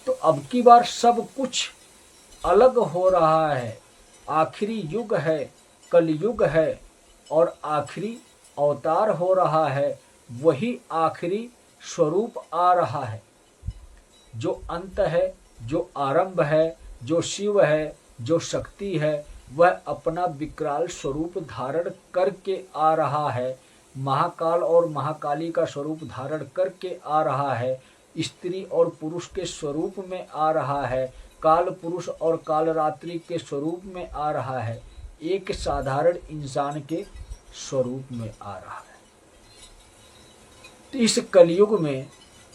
तो अब की बार सब कुछ अलग हो रहा है। आखिरी युग है, कलयुग है, और आखिरी अवतार हो रहा है, वही आखिरी स्वरूप आ रहा है। जो अंत है, जो आरंभ है, जो शिव है, जो शक्ति है, वह अपना विकराल स्वरूप धारण करके आ रहा है। महाकाल और महाकाली का स्वरूप धारण करके आ रहा है, स्त्री और पुरुष के स्वरूप में आ रहा है, काल पुरुष और काल रात्रि के स्वरूप में आ रहा है, एक साधारण इंसान के स्वरूप में आ रहा है। तो इस कलयुग में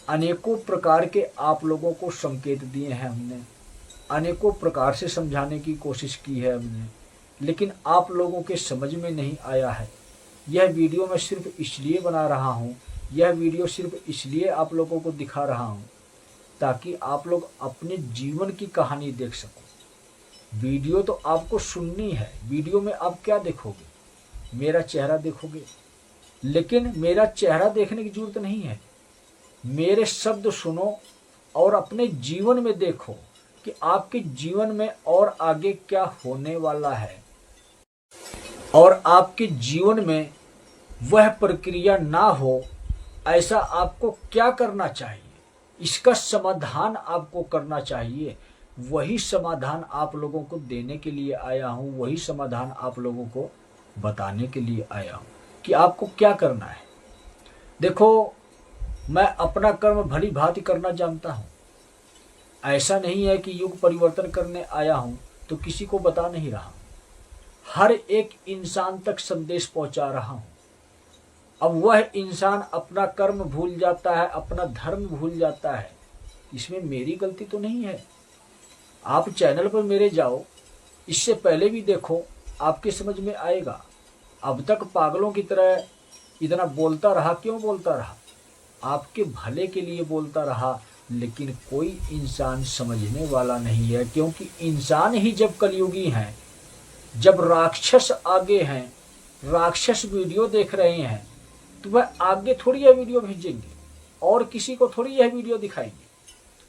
अनेकों प्रकार के आप लोगों को संकेत दिए हैं हमने, अनेकों प्रकार से समझाने की कोशिश की है हमने, लेकिन आप लोगों के समझ में नहीं आया है। यह वीडियो मैं सिर्फ इसलिए बना रहा हूँ, यह वीडियो सिर्फ इसलिए आप लोगों को दिखा रहा हूँ ताकि आप लोग अपने जीवन की कहानी देख सको। वीडियो तो आपको सुननी है, वीडियो में आप क्या देखोगे? मेरा चेहरा देखोगे, लेकिन मेरा चेहरा देखने की जरूरत नहीं है। मेरे शब्द सुनो और अपने जीवन में देखो कि आपके जीवन में और आगे क्या होने वाला है, और आपके जीवन में वह प्रक्रिया ना हो, ऐसा आपको क्या करना चाहिए, इसका समाधान आपको करना चाहिए। वही समाधान आप लोगों को देने के लिए आया हूँ, वही समाधान आप लोगों को बताने के लिए आया हूँ कि आपको क्या करना है। देखो, मैं अपना कर्म भली भांति करना जानता हूँ। ऐसा नहीं है कि युग परिवर्तन करने आया हूँ तो किसी को बता नहीं रहा हूँ। हर एक इंसान तक संदेश पहुंचा रहा हूँ। अब वह इंसान अपना कर्म भूल जाता है, अपना धर्म भूल जाता है, इसमें मेरी गलती तो नहीं है। आप चैनल पर मेरे जाओ, इससे पहले भी देखो, आपके समझ में आएगा। अब तक पागलों की तरह इतना बोलता रहा, क्यों बोलता रहा? आपके भले के लिए बोलता रहा, लेकिन कोई इंसान समझने वाला नहीं है। क्योंकि इंसान ही जब कलयुगी हैं, जब राक्षस आगे हैं, राक्षस वीडियो देख रहे हैं, तो वह आगे थोड़ी यह वीडियो भेजेंगे और किसी को थोड़ी यह वीडियो दिखाएंगे।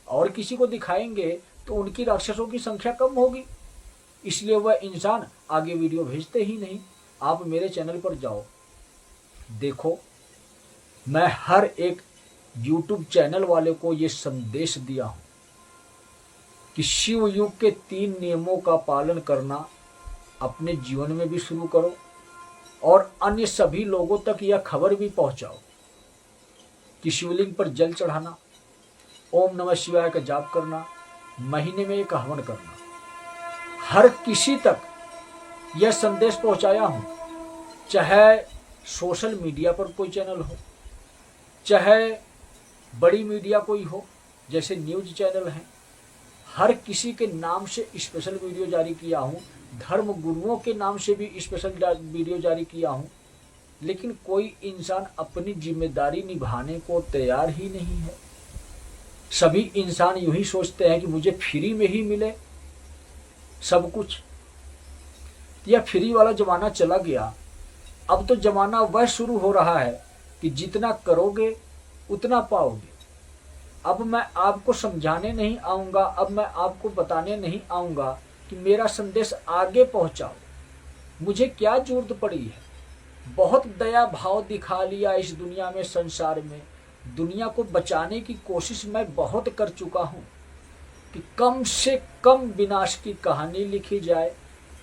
और किसी को दिखाएंगे तो उनकी राक्षसों की संख्या कम होगी, इसलिए वह इंसान आगे वीडियो भेजते ही नहीं। आप मेरे चैनल पर जाओ, देखो, मैं हर एक YouTube चैनल वाले को ये संदेश दिया हूं कि शिव युग के 3 नियमों का पालन करना अपने जीवन में भी शुरू करो, और अन्य सभी लोगों तक यह खबर भी पहुंचाओ कि शिवलिंग पर जल चढ़ाना, ओम नमः शिवाय का जाप करना, महीने में एक हवन करना। हर किसी तक यह संदेश पहुंचाया हूं, चाहे सोशल मीडिया पर कोई चैनल हो, चाहे बड़ी मीडिया कोई हो जैसे न्यूज चैनल हैं, हर किसी के नाम से स्पेशल वीडियो जारी किया हूं, धर्म गुरुओं के नाम से भी स्पेशल वीडियो जारी किया हूं। लेकिन कोई इंसान अपनी जिम्मेदारी निभाने को तैयार ही नहीं है। सभी इंसान यूं ही सोचते हैं कि मुझे फ्री में ही मिले सब कुछ। यह फ्री वाला जमाना चला गया। अब तो जमाना वह शुरू हो रहा है कि जितना करोगे उतना पाओगे। अब मैं आपको समझाने नहीं आऊँगा, अब मैं आपको बताने नहीं आऊँगा कि मेरा संदेश आगे पहुँचाओ। मुझे क्या जरूरत पड़ी है। बहुत दया भाव दिखा लिया इस दुनिया में, संसार में। दुनिया को बचाने की कोशिश मैं बहुत कर चुका हूँ कि कम से कम विनाश की कहानी लिखी जाए,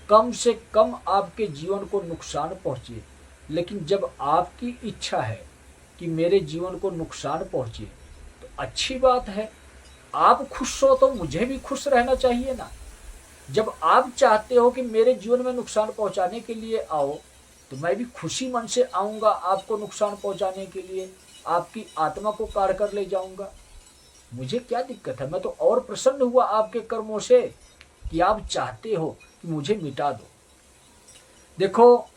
कम से कम आपके जीवन को नुकसान पहुँचे। लेकिन जब आपकी इच्छा है कि मेरे जीवन को नुकसान पहुँचे तो अच्छी बात है। आप खुश हो तो मुझे भी खुश रहना चाहिए ना। जब आप चाहते हो कि मेरे जीवन में नुकसान पहुँचाने के लिए आओ तो मैं भी खुशी मन से आऊँगा आपको नुकसान पहुँचाने के लिए, आपकी आत्मा को काढ़ कर ले जाऊँगा। मुझे क्या दिक्कत है। मैं तो और प्रसन्न हुआ आपके कर्मों से कि आप चाहते हो कि मुझे मिटा दो। देखो,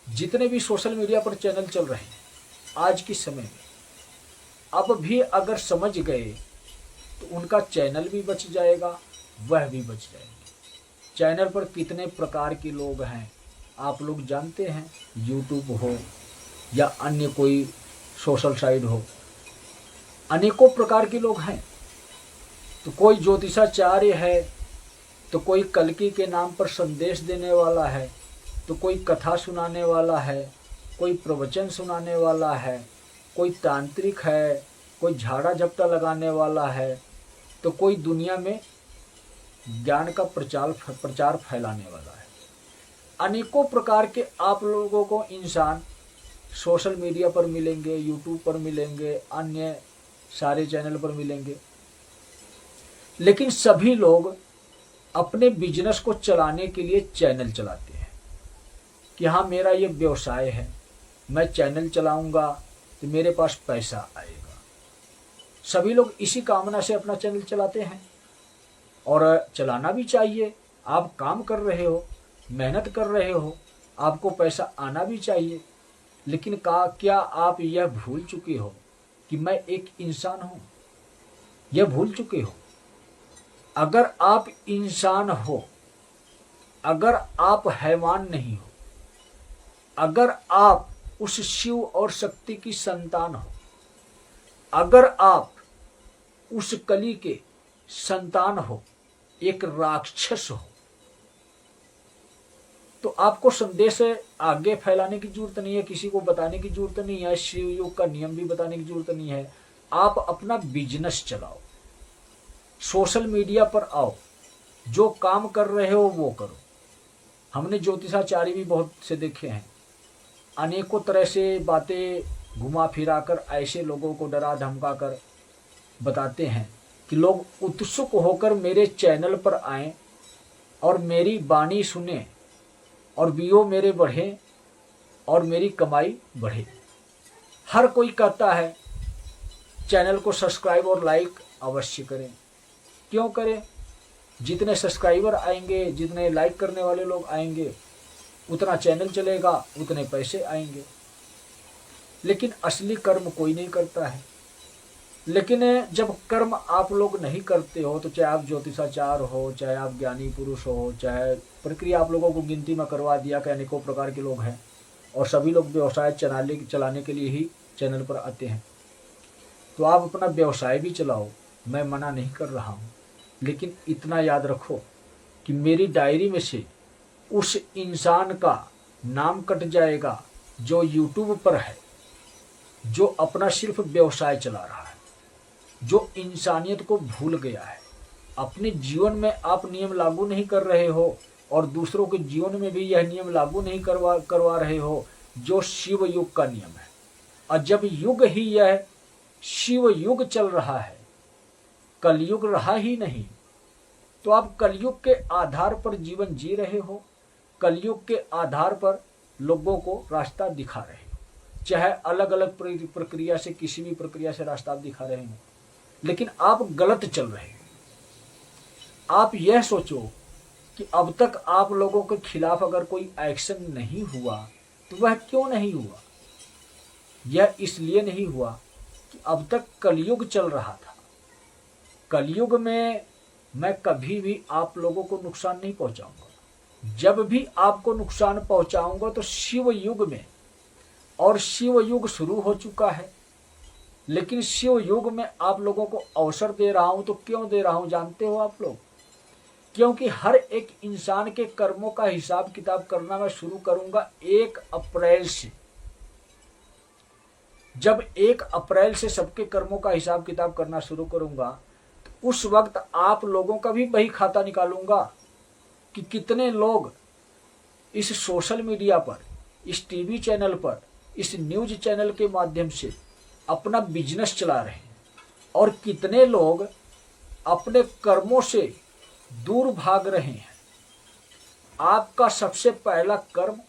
जितने भी सोशल मीडिया पर चैनल चल रहे हैं आज के समय में, अब भी अगर समझ गए तो उनका चैनल भी बच जाएगा, वह भी बच जाएंगे। चैनल पर कितने प्रकार के लोग हैं आप लोग जानते हैं। यूट्यूब हो या अन्य कोई सोशल साइट हो, अनेकों प्रकार के लोग हैं। तो कोई ज्योतिषाचार्य है, तो कोई कल्कि के नाम पर संदेश देने वाला है, तो कोई कथा सुनाने वाला है, कोई प्रवचन सुनाने वाला है, कोई तांत्रिक है, कोई झाड़ा झपटा लगाने वाला है, तो कोई दुनिया में ज्ञान का प्रचार फैलाने वाला है। अनेकों प्रकार के आप लोगों को इंसान सोशल मीडिया पर मिलेंगे, यूट्यूब पर मिलेंगे, अन्य सारे चैनल पर मिलेंगे। लेकिन सभी लोग अपने बिजनेस को चलाने के लिए चैनल चलाते हैं कि हाँ मेरा ये व्यवसाय है, मैं चैनल चलाऊंगा तो मेरे पास पैसा आएगा। सभी लोग इसी कामना से अपना चैनल चलाते हैं और चलाना भी चाहिए। आप काम कर रहे हो, मेहनत कर रहे हो, आपको पैसा आना भी चाहिए। लेकिन क्या आप यह भूल चुके हो कि मैं एक इंसान हूँ? यह भूल चुके हो? अगर आप इंसान हो, अगर आप हैवान नहीं हो, अगर आप उस शिव और शक्ति की संतान हो, अगर आप उस कली के संतान हो, एक राक्षस हो, तो आपको संदेश आगे फैलाने की जरूरत नहीं है, किसी को बताने की जरूरत नहीं है, शिव योग का नियम भी बताने की जरूरत नहीं है। आप अपना बिजनेस चलाओ, सोशल मीडिया पर आओ, जो काम कर रहे हो वो करो। हमने ज्योतिषाचार्य भी बहुत से देखे हैं, अनेकों तरह से बातें घुमा फिरा कर ऐसे लोगों को डरा धमका कर बताते हैं कि लोग उत्सुक होकर मेरे चैनल पर आएं और मेरी वाणी सुने और व्यू मेरे बढ़े और मेरी कमाई बढ़े। हर कोई कहता है चैनल को सब्सक्राइब और लाइक अवश्य करें। क्यों करें? जितने सब्सक्राइबर आएंगे, जितने लाइक करने वाले लोग आएंगे, उतना चैनल चलेगा, उतने पैसे आएंगे। लेकिन असली कर्म कोई नहीं करता है। लेकिन जब कर्म आप लोग नहीं करते हो, तो चाहे आप ज्योतिषाचार्य हो, चाहे आप ज्ञानी पुरुष हो, चाहे प्रक्रिया आप लोगों को गिनती में करवा दिया कि अनेकों प्रकार के लोग हैं और सभी लोग व्यवसाय चलाने के लिए ही चैनल पर आते हैं, तो आप अपना व्यवसाय भी चलाओ, मैं मना नहीं कर रहा हूँ। लेकिन इतना याद रखो कि मेरी डायरी में से उस इंसान का नाम कट जाएगा जो यूट्यूब पर है, जो अपना सिर्फ व्यवसाय चला रहा है, जो इंसानियत को भूल गया है। अपने जीवन में आप नियम लागू नहीं कर रहे हो और दूसरों के जीवन में भी यह नियम लागू नहीं करवा रहे हो जो शिव युग का नियम है। और जब युग ही यह शिव युग चल रहा है, कलयुग रहा ही नहीं, तो आप कलयुग के आधार पर जीवन जी रहे हो, कलयुग के आधार पर लोगों को रास्ता दिखा रहे हो, चाहे अलग अलग प्रक्रिया से, किसी भी प्रक्रिया से रास्ता आप दिखा रहे हो, लेकिन आप गलत चल रहे हो। आप यह सोचो कि अब तक आप लोगों के खिलाफ अगर कोई एक्शन नहीं हुआ तो वह क्यों नहीं हुआ। यह इसलिए नहीं हुआ कि अब तक कलयुग चल रहा था। कलयुग में मैं कभी भी आप लोगों को नुकसान नहीं पहुंचाऊंगा। जब भी आपको नुकसान पहुंचाऊंगा तो शिव युग में, और शिव युग शुरू हो चुका है। लेकिन शिव युग में आप लोगों को अवसर दे रहा हूं तो क्यों दे रहा हूं जानते हो आप लोग? क्योंकि हर एक इंसान के कर्मों का हिसाब किताब करना मैं शुरू करूंगा 1 अप्रैल से। जब 1 अप्रैल से सबके कर्मों का हिसाब किताब करना शुरू करूंगा तो उस वक्त आप लोगों का भी बही खाता निकालूंगा कि कितने लोग इस सोशल मीडिया पर, इस टीवी चैनल पर, इस न्यूज चैनल के माध्यम से अपना बिजनेस चला रहे हैं और कितने लोग अपने कर्मों से दूर भाग रहे हैं। आपका सबसे पहला कर्म,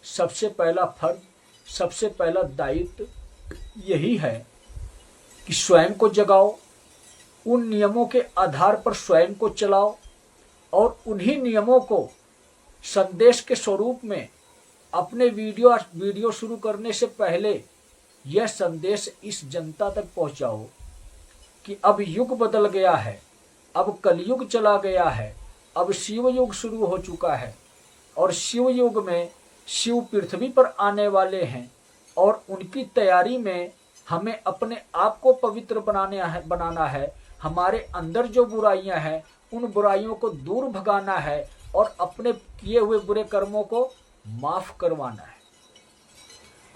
सबसे पहला फर्ज, सबसे पहला दायित्व यही है कि स्वयं को जगाओ, उन नियमों के आधार पर स्वयं को चलाओ और उन्हीं नियमों को संदेश के स्वरूप में अपने वीडियो शुरू करने से पहले यह संदेश इस जनता तक पहुंचाओ कि अब युग बदल गया है, अब कलयुग चला गया है, अब शिव युग शुरू हो चुका है और शिव युग में शिव पृथ्वी पर आने वाले हैं और उनकी तैयारी में हमें अपने आप को पवित्र बनाना है। हमारे अंदर जो बुराइयां हैं उन बुराइयों को दूर भगाना है और अपने किए हुए बुरे कर्मों को माफ करवाना है।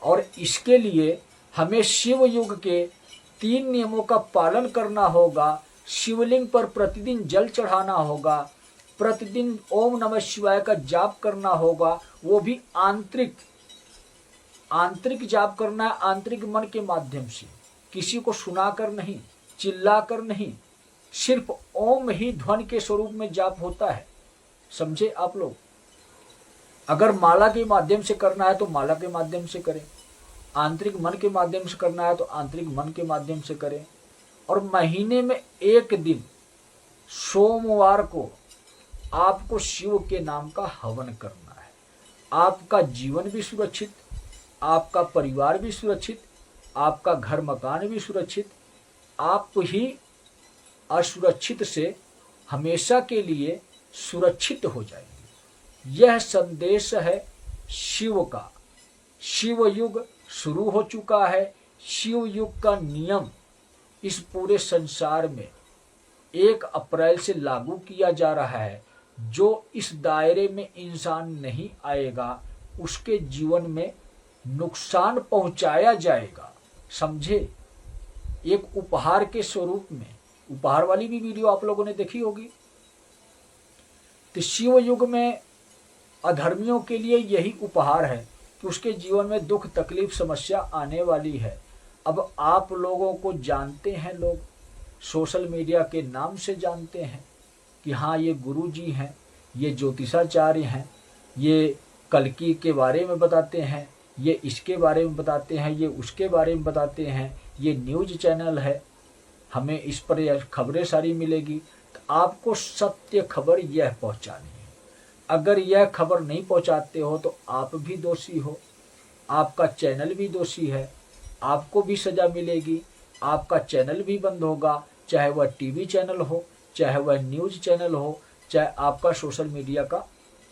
और इसके लिए हमें शिव युग के 3 नियमों का पालन करना होगा। शिवलिंग पर प्रतिदिन जल चढ़ाना होगा, प्रतिदिन ओम नमः शिवाय का जाप करना होगा, वो भी आंतरिक जाप करना है, आंतरिक मन के माध्यम से, किसी को सुनाकर नहीं, चिल्लाकर नहीं, सिर्फ ओम ही ध्वनि के स्वरूप में जाप होता है। समझे आप लोग? अगर माला के माध्यम से करना है तो माला के माध्यम से करें, आंतरिक मन के माध्यम से करना है तो आंतरिक मन के माध्यम से करें। और महीने में 1 दिन सोमवार को आपको शिव के नाम का हवन करना है। आपका जीवन भी सुरक्षित, आपका परिवार भी सुरक्षित, आपका घर मकान भी सुरक्षित, आप ही असुरक्षित से हमेशा के लिए सुरक्षित हो जाएंगे। यह संदेश है शिव का। शिव युग शुरू हो चुका है। शिव युग का नियम इस पूरे संसार में 1 अप्रैल से लागू किया जा रहा है। जो इस दायरे में इंसान नहीं आएगा उसके जीवन में नुकसान पहुंचाया जाएगा। समझे? एक उपहार के स्वरूप में, उपहार वाली भी वीडियो आप लोगों ने देखी होगी। तो शिव युग में अधर्मियों के लिए यही उपहार है कि उसके जीवन में दुख तकलीफ समस्या आने वाली है। अब आप लोगों को जानते हैं, लोग सोशल मीडिया के नाम से जानते हैं कि हाँ ये गुरुजी हैं, ये ज्योतिषाचार्य हैं, ये कल्कि के बारे में बताते हैं, ये इसके बारे में बताते हैं, ये उसके बारे में बताते हैं, ये न्यूज चैनल है, हमें इस पर खबरें सारी मिलेगी। तो आपको सत्य खबर यह पहुंचानी है। अगर यह खबर नहीं पहुंचाते हो तो आप भी दोषी हो, आपका चैनल भी दोषी है, आपको भी सजा मिलेगी, आपका चैनल भी बंद होगा, चाहे वह टीवी चैनल हो, चाहे वह न्यूज चैनल हो, चाहे आपका सोशल मीडिया का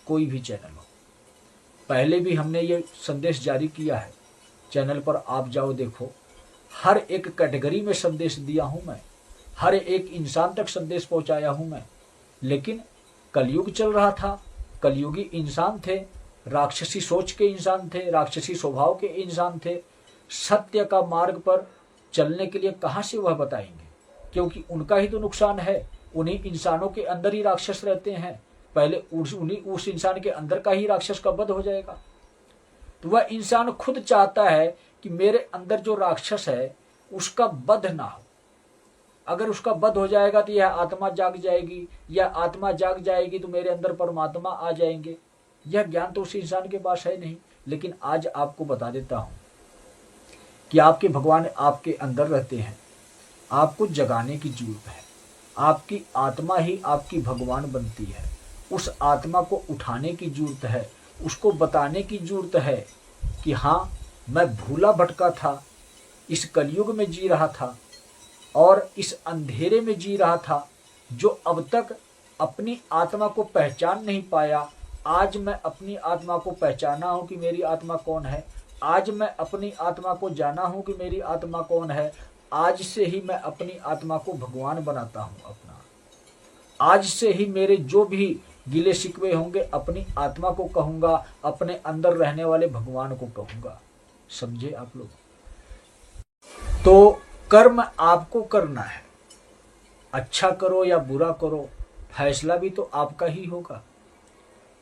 कोई भी चैनल हो। पहले भी हमने ये संदेश जारी किया है, चैनल पर आप जाओ देखो, हर एक कैटेगरी में संदेश दिया हूँ मैं, हर एक इंसान तक संदेश पहुँचाया हूँ मैं। लेकिन कलयुग चल रहा था, कलयुगी इंसान थे, राक्षसी सोच के इंसान थे, राक्षसी स्वभाव के इंसान थे। सत्य का मार्ग पर चलने के लिए कहाँ से वह बताएंगे? क्योंकि उनका ही तो नुकसान है। उन्हीं इंसानों के अंदर ही राक्षस रहते हैं। पहले उस इंसान के अंदर का ही राक्षस का वध हो जाएगा। तो वह इंसान खुद चाहता है कि मेरे अंदर जो राक्षस है उसका वध ना हो। अगर उसका वध हो जाएगा तो यह आत्मा जाग जाएगी, या आत्मा जाग जाएगी तो मेरे अंदर परमात्मा आ जाएंगे। यह ज्ञान तो उस इंसान के पास है नहीं। लेकिन आज आपको बता देता हूं कि आपके भगवान आपके अंदर रहते हैं। आपको जगाने की जरूरत है। आपकी आत्मा ही आपकी भगवान बनती है। उस आत्मा को उठाने की जरूरत है। उसको बताने की जरूरत है कि हाँ, मैं भूला भटका था, इस कलयुग में जी रहा था और इस अंधेरे में जी रहा था, जो अब तक अपनी आत्मा को पहचान नहीं पाया। आज मैं अपनी आत्मा को पहचाना हूं कि मेरी आत्मा कौन है। आज मैं अपनी आत्मा को जाना हूं कि मेरी आत्मा कौन है। आज से ही मैं अपनी आत्मा को भगवान बनाता हूं अपना। आज से ही मेरे जो भी गिले शिकवे होंगे अपनी आत्मा को कहूंगा, अपने अंदर रहने वाले भगवान को कहूंगा। समझे आप लोग? तो कर्म आपको करना है। अच्छा करो या बुरा करो, फैसला भी तो आपका ही होगा।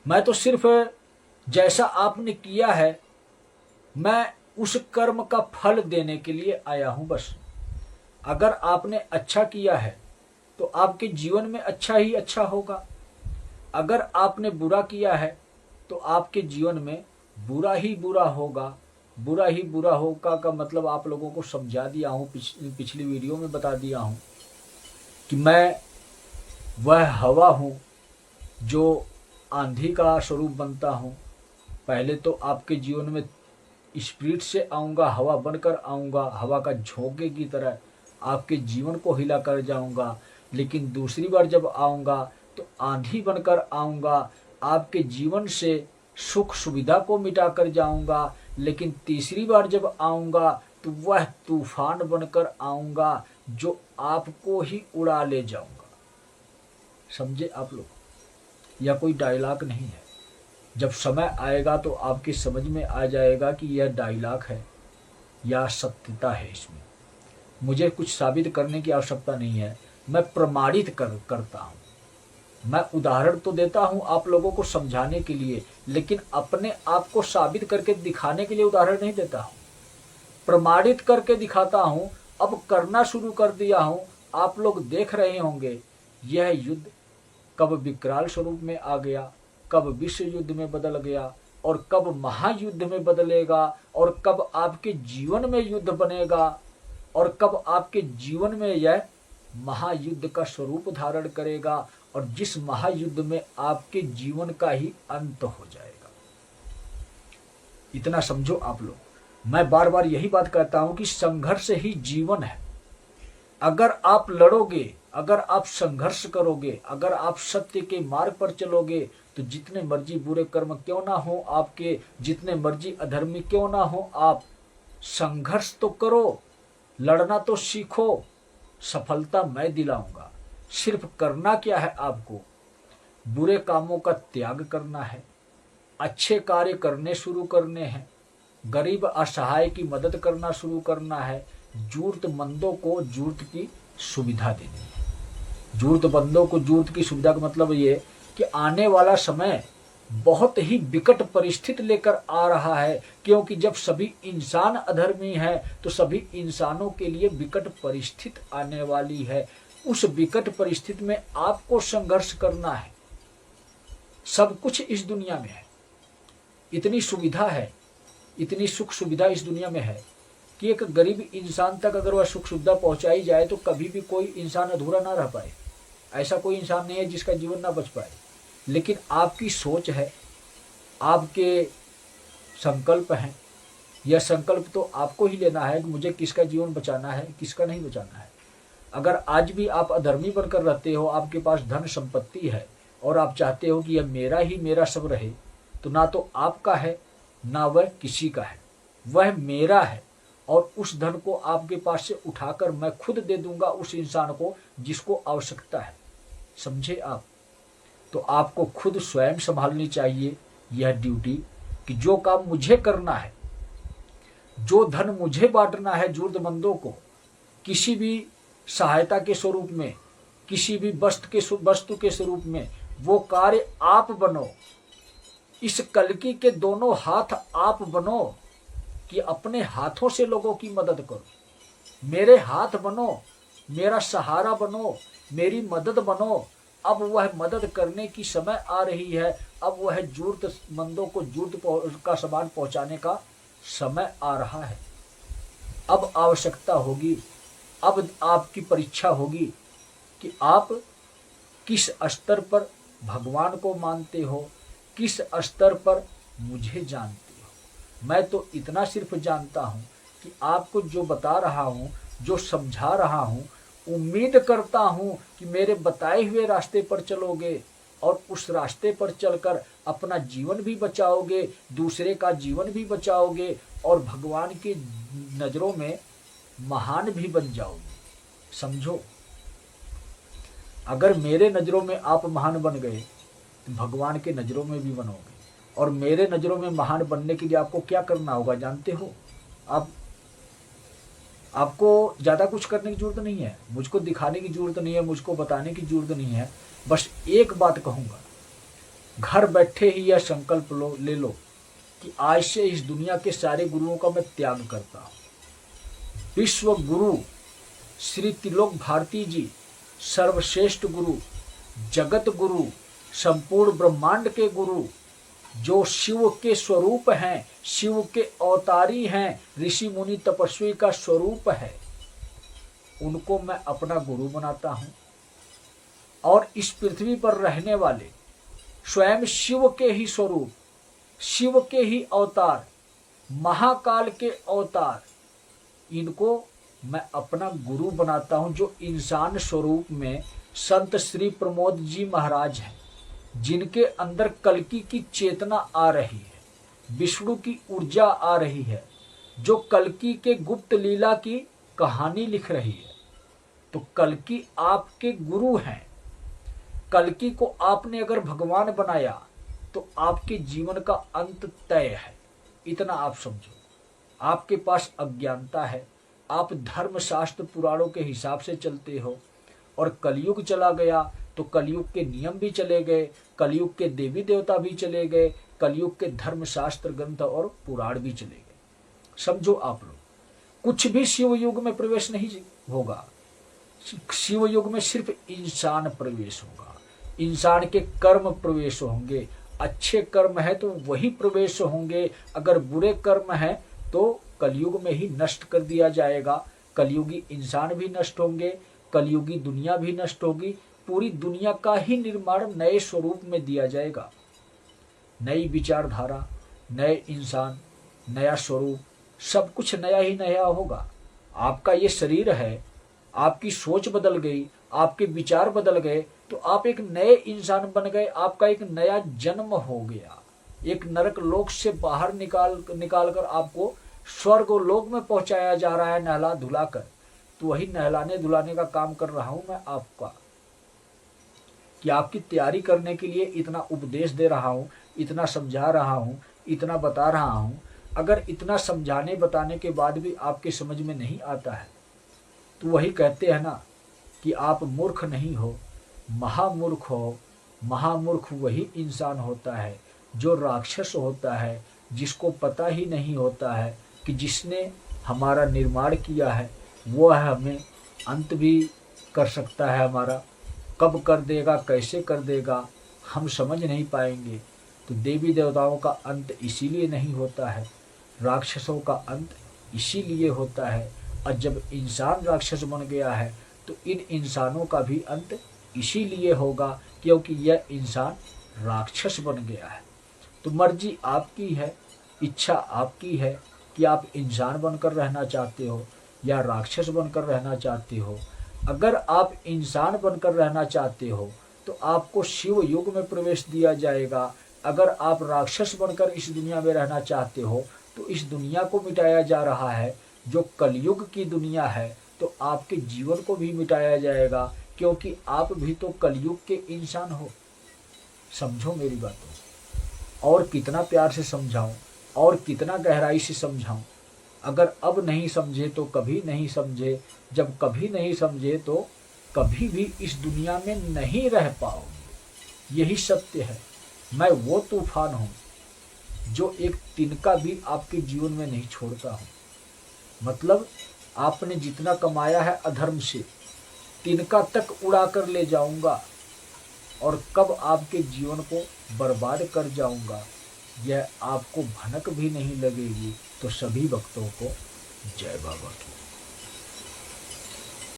मैं तो सिर्फ जैसा आपने किया है, मैं उस कर्म का फल देने के लिए आया हूं बस। अगर आपने अच्छा किया है तो आपके जीवन में अच्छा ही अच्छा होगा। अगर आपने बुरा किया है तो आपके जीवन में बुरा ही बुरा होगा। बुरा ही बुरा होगा का मतलब आप लोगों को समझा दिया हूँ, पिछली वीडियो में बता दिया हूँ कि मैं वह हवा हूँ जो आंधी का स्वरूप बनता हूँ। पहले तो आपके जीवन में स्पीड से आऊँगा, हवा बनकर आऊँगा, हवा का झोंके की तरह आपके जीवन को हिला कर जाऊँगा। लेकिन दूसरी बार जब आऊँगा तो आंधी बनकर आऊँगा, आपके जीवन से सुख सुविधा को मिटा कर जाऊँगा। लेकिन तीसरी बार जब आऊँगा तो वह तूफान बनकर आऊँगा जो आपको ही उड़ा ले जाऊँगा। समझे आप लोग? यह कोई डायलॉग नहीं है। जब समय आएगा तो आपकी समझ में आ जाएगा कि यह डायलॉग है या सत्यता है। इसमें मुझे कुछ साबित करने की आवश्यकता नहीं है, मैं प्रमाणित करता हूँ। मैं उदाहरण तो देता हूँ आप लोगों को समझाने के लिए, लेकिन अपने आप को साबित करके दिखाने के लिए उदाहरण नहीं देता हूँ। प्रमाणित करके दिखाता हूँ। अब करना शुरू कर दिया हूँ। आप लोग देख रहे होंगे यह युद्ध कब विकराल स्वरूप में आ गया, कब विश्व युद्ध में बदल गया, और कब महायुद्ध में बदलेगा, और कब आपके जीवन में युद्ध बनेगा, और कब आपके जीवन में यह महायुद्ध का स्वरूप धारण करेगा, और जिस महायुद्ध में आपके जीवन का ही अंत हो जाएगा। इतना समझो आप लोग। मैं बार बार यही बात कहता हूं कि संघर्ष ही जीवन है। अगर आप लड़ोगे, अगर आप संघर्ष करोगे, अगर आप सत्य के मार्ग पर चलोगे, तो जितने मर्जी बुरे कर्म क्यों ना हो आपके, जितने मर्जी अधर्मी क्यों ना हो, आप संघर्ष तो करो, लड़ना तो सीखो। सफलता मैं दिलाऊंगा। सिर्फ करना क्या है आपको? बुरे कामों का त्याग करना है, अच्छे कार्य करने शुरू करने हैं, गरीब असहाय की मदद करना शुरू करना है, जरूरतमंदों को जरूरत की सुविधा देनी है। जरूरतमंदों को जरूरत की सुविधा का मतलब ये कि आने वाला समय बहुत ही विकट परिस्थिति लेकर आ रहा है, क्योंकि जब सभी इंसान अधर्मी हैं तो सभी इंसानों के लिए विकट परिस्थिति आने वाली है। उस विकट परिस्थिति में आपको संघर्ष करना है। सब कुछ इस दुनिया में है, इतनी सुविधा है, इतनी सुख सुविधा इस दुनिया में है कि एक गरीब इंसान तक अगर वह सुख सुविधा पहुंचाई जाए तो कभी भी कोई इंसान अधूरा ना रह पाए। ऐसा कोई इंसान नहीं है जिसका जीवन ना बच पाए। लेकिन आपकी सोच है, आपके संकल्प हैं। यह संकल्प तो आपको ही लेना है कि मुझे किसका जीवन बचाना है, किसका नहीं बचाना है। अगर आज भी आप अधर्मी बनकर रहते हो, आपके पास धन संपत्ति है और आप चाहते हो कि यह मेरा ही मेरा सब रहे, तो ना तो आपका है ना वह किसी का है, वह मेरा है। और उस धन को आपके पास से उठाकर मैं खुद दे दूंगा उस इंसान को जिसको आवश्यकता है। समझे आप? तो आपको खुद स्वयं संभालनी चाहिए यह ड्यूटी कि जो काम मुझे करना है, जो धन मुझे बांटना है जरूरतमंदों को, किसी भी सहायता के स्वरूप में, किसी भी वस्तु के स्वरूप में, वो कार्य आप बनो। इस कलकी के दोनों हाथ आप बनो कि अपने हाथों से लोगों की मदद करो। मेरे हाथ बनो मेरा सहारा बनो, मेरी मदद बनो। अब वह मदद करने की समय आ रही है। अब वह जरूरतमंदों को जरूरत का सामान पहुंचाने का समय आ रहा है। अब आवश्यकता होगी, अब आपकी परीक्षा होगी कि आप किस स्तर पर भगवान को मानते हो, किस स्तर पर मुझे जानते हो। मैं तो इतना सिर्फ जानता हूँ कि आपको जो बता रहा हूँ, जो समझा रहा हूँ, उम्मीद करता हूँ कि मेरे बताए हुए रास्ते पर चलोगे और उस रास्ते पर चलकर अपना जीवन भी बचाओगे, दूसरे का जीवन भी बचाओगे और भगवान की नज़रों में महान भी बन जाओगे। समझो, अगर मेरे नज़रों में आप महान बन गए तो भगवान के नज़रों में भी बनोगे। और मेरे नज़रों में महान बनने के लिए आपको क्या करना होगा जानते हो? आप आपको ज़्यादा कुछ करने की ज़रूरत नहीं है, मुझको दिखाने की ज़रूरत नहीं है, मुझको बताने की ज़रूरत नहीं है। बस एक बात कहूँगा, घर बैठे ही यह संकल्प ले लो कि आज से इस दुनिया के सारे गुरुओं का मैं त्याग करता हूँ। विश्व गुरु श्री त्रिलोक भारती जी, सर्वश्रेष्ठ गुरु, जगत गुरु, संपूर्ण ब्रह्मांड के गुरु, जो शिव के स्वरूप हैं, शिव के अवतारी हैं, ऋषि मुनि तपस्वी का स्वरूप है, उनको मैं अपना गुरु बनाता हूँ। और इस पृथ्वी पर रहने वाले स्वयं शिव के ही स्वरूप, शिव के ही अवतार, महाकाल के अवतार, इनको मैं अपना गुरु बनाता हूँ। जो इंसान स्वरूप में संत श्री प्रमोद जी महाराज हैं, जिनके अंदर कल्कि की चेतना आ रही है, विष्णु की ऊर्जा आ रही है, जो कल्कि के गुप्त लीला की कहानी लिख रही है। तो कल्कि आपके गुरु हैं। कल्कि को आपने अगर भगवान बनाया तो आपके जीवन का अंत तय है। इतना आप समझो। आपके पास अज्ञानता है, आप धर्मशास्त्र पुराणों के हिसाब से चलते हो, और कलयुग चला गया तो कलयुग के नियम भी चले गए, कलयुग के देवी देवता भी चले गए, कलयुग के धर्मशास्त्र ग्रंथ और पुराण भी चले गए। समझो आप लोग, कुछ भी शिव युग में प्रवेश नहीं होगा। शिव युग में सिर्फ इंसान प्रवेश होगा, इंसान के कर्म प्रवेश होंगे। अच्छे कर्म है तो वही प्रवेश होंगे, अगर बुरे कर्म है तो कलयुग में ही नष्ट कर दिया जाएगा। कलयुगी इंसान भी नष्ट होंगे, कलयुगी दुनिया भी नष्ट होगी, पूरी दुनिया का ही निर्माण नए स्वरूप में दिया जाएगा। नई विचारधारा, नए इंसान, नया स्वरूप, सब कुछ नया ही नया होगा। आपका ये शरीर है, आपकी सोच बदल गई, आपके विचार बदल गए तो आप एक नए इंसान बन गए, आपका एक नया जन्म हो गया। एक नरक लोक से बाहर निकाल कर आपको स्वर्ग लोक में पहुंचाया जा रहा है, नहला धुला कर। तो वही नहलाने धुलाने का काम कर रहा हूं मैं आपका, कि आपकी तैयारी करने के लिए इतना उपदेश दे रहा हूं, इतना समझा रहा हूं, इतना बता रहा हूं। अगर इतना समझाने बताने के बाद भी आपके समझ में नहीं आता है तो वही कहते हैं ना कि आप मूर्ख नहीं हो, महामूर्ख हो। महामूर्ख वही इंसान होता है जो राक्षस होता है, जिसको पता ही नहीं होता है कि जिसने हमारा निर्माण किया है वह हमें अंत भी कर सकता है हमारा। कब कर देगा, कैसे कर देगा, हम समझ नहीं पाएंगे। तो देवी देवताओं का अंत इसीलिए नहीं होता है, राक्षसों का अंत इसीलिए होता है। और जब इंसान राक्षस बन गया है तो इन इंसानों का भी अंत इसीलिए होगा, क्योंकि यह इंसान राक्षस बन गया है। तो मर्जी आपकी है, इच्छा आपकी है कि आप इंसान बनकर रहना चाहते हो या राक्षस बनकर रहना चाहते हो। अगर आप इंसान बनकर रहना चाहते हो तो आपको शिव युग में प्रवेश दिया जाएगा। अगर आप राक्षस बनकर इस दुनिया में रहना चाहते हो तो इस दुनिया को मिटाया जा रहा है, जो कलयुग की दुनिया है। तो आपके जीवन को भी मिटाया जाएगा, क्योंकि आप भी तो कलयुग के इंसान हो। समझो मेरी बातों। और कितना प्यार से समझाऊं और कितना गहराई से समझाऊं। अगर अब नहीं समझे तो कभी नहीं समझे, जब कभी नहीं समझे तो कभी भी इस दुनिया में नहीं रह पाओगे। यही सत्य है। मैं वो तूफान हूँ जो एक तिनका भी आपके जीवन में नहीं छोड़ता हूँ। मतलब आपने जितना कमाया है अधर्म से, तिनका तक उड़ा कर ले जाऊंगा और कब आपके जीवन को बर्बाद कर जाऊंगा यह आपको भनक भी नहीं लगेगी। तो सभी भक्तों को जय बाबा की।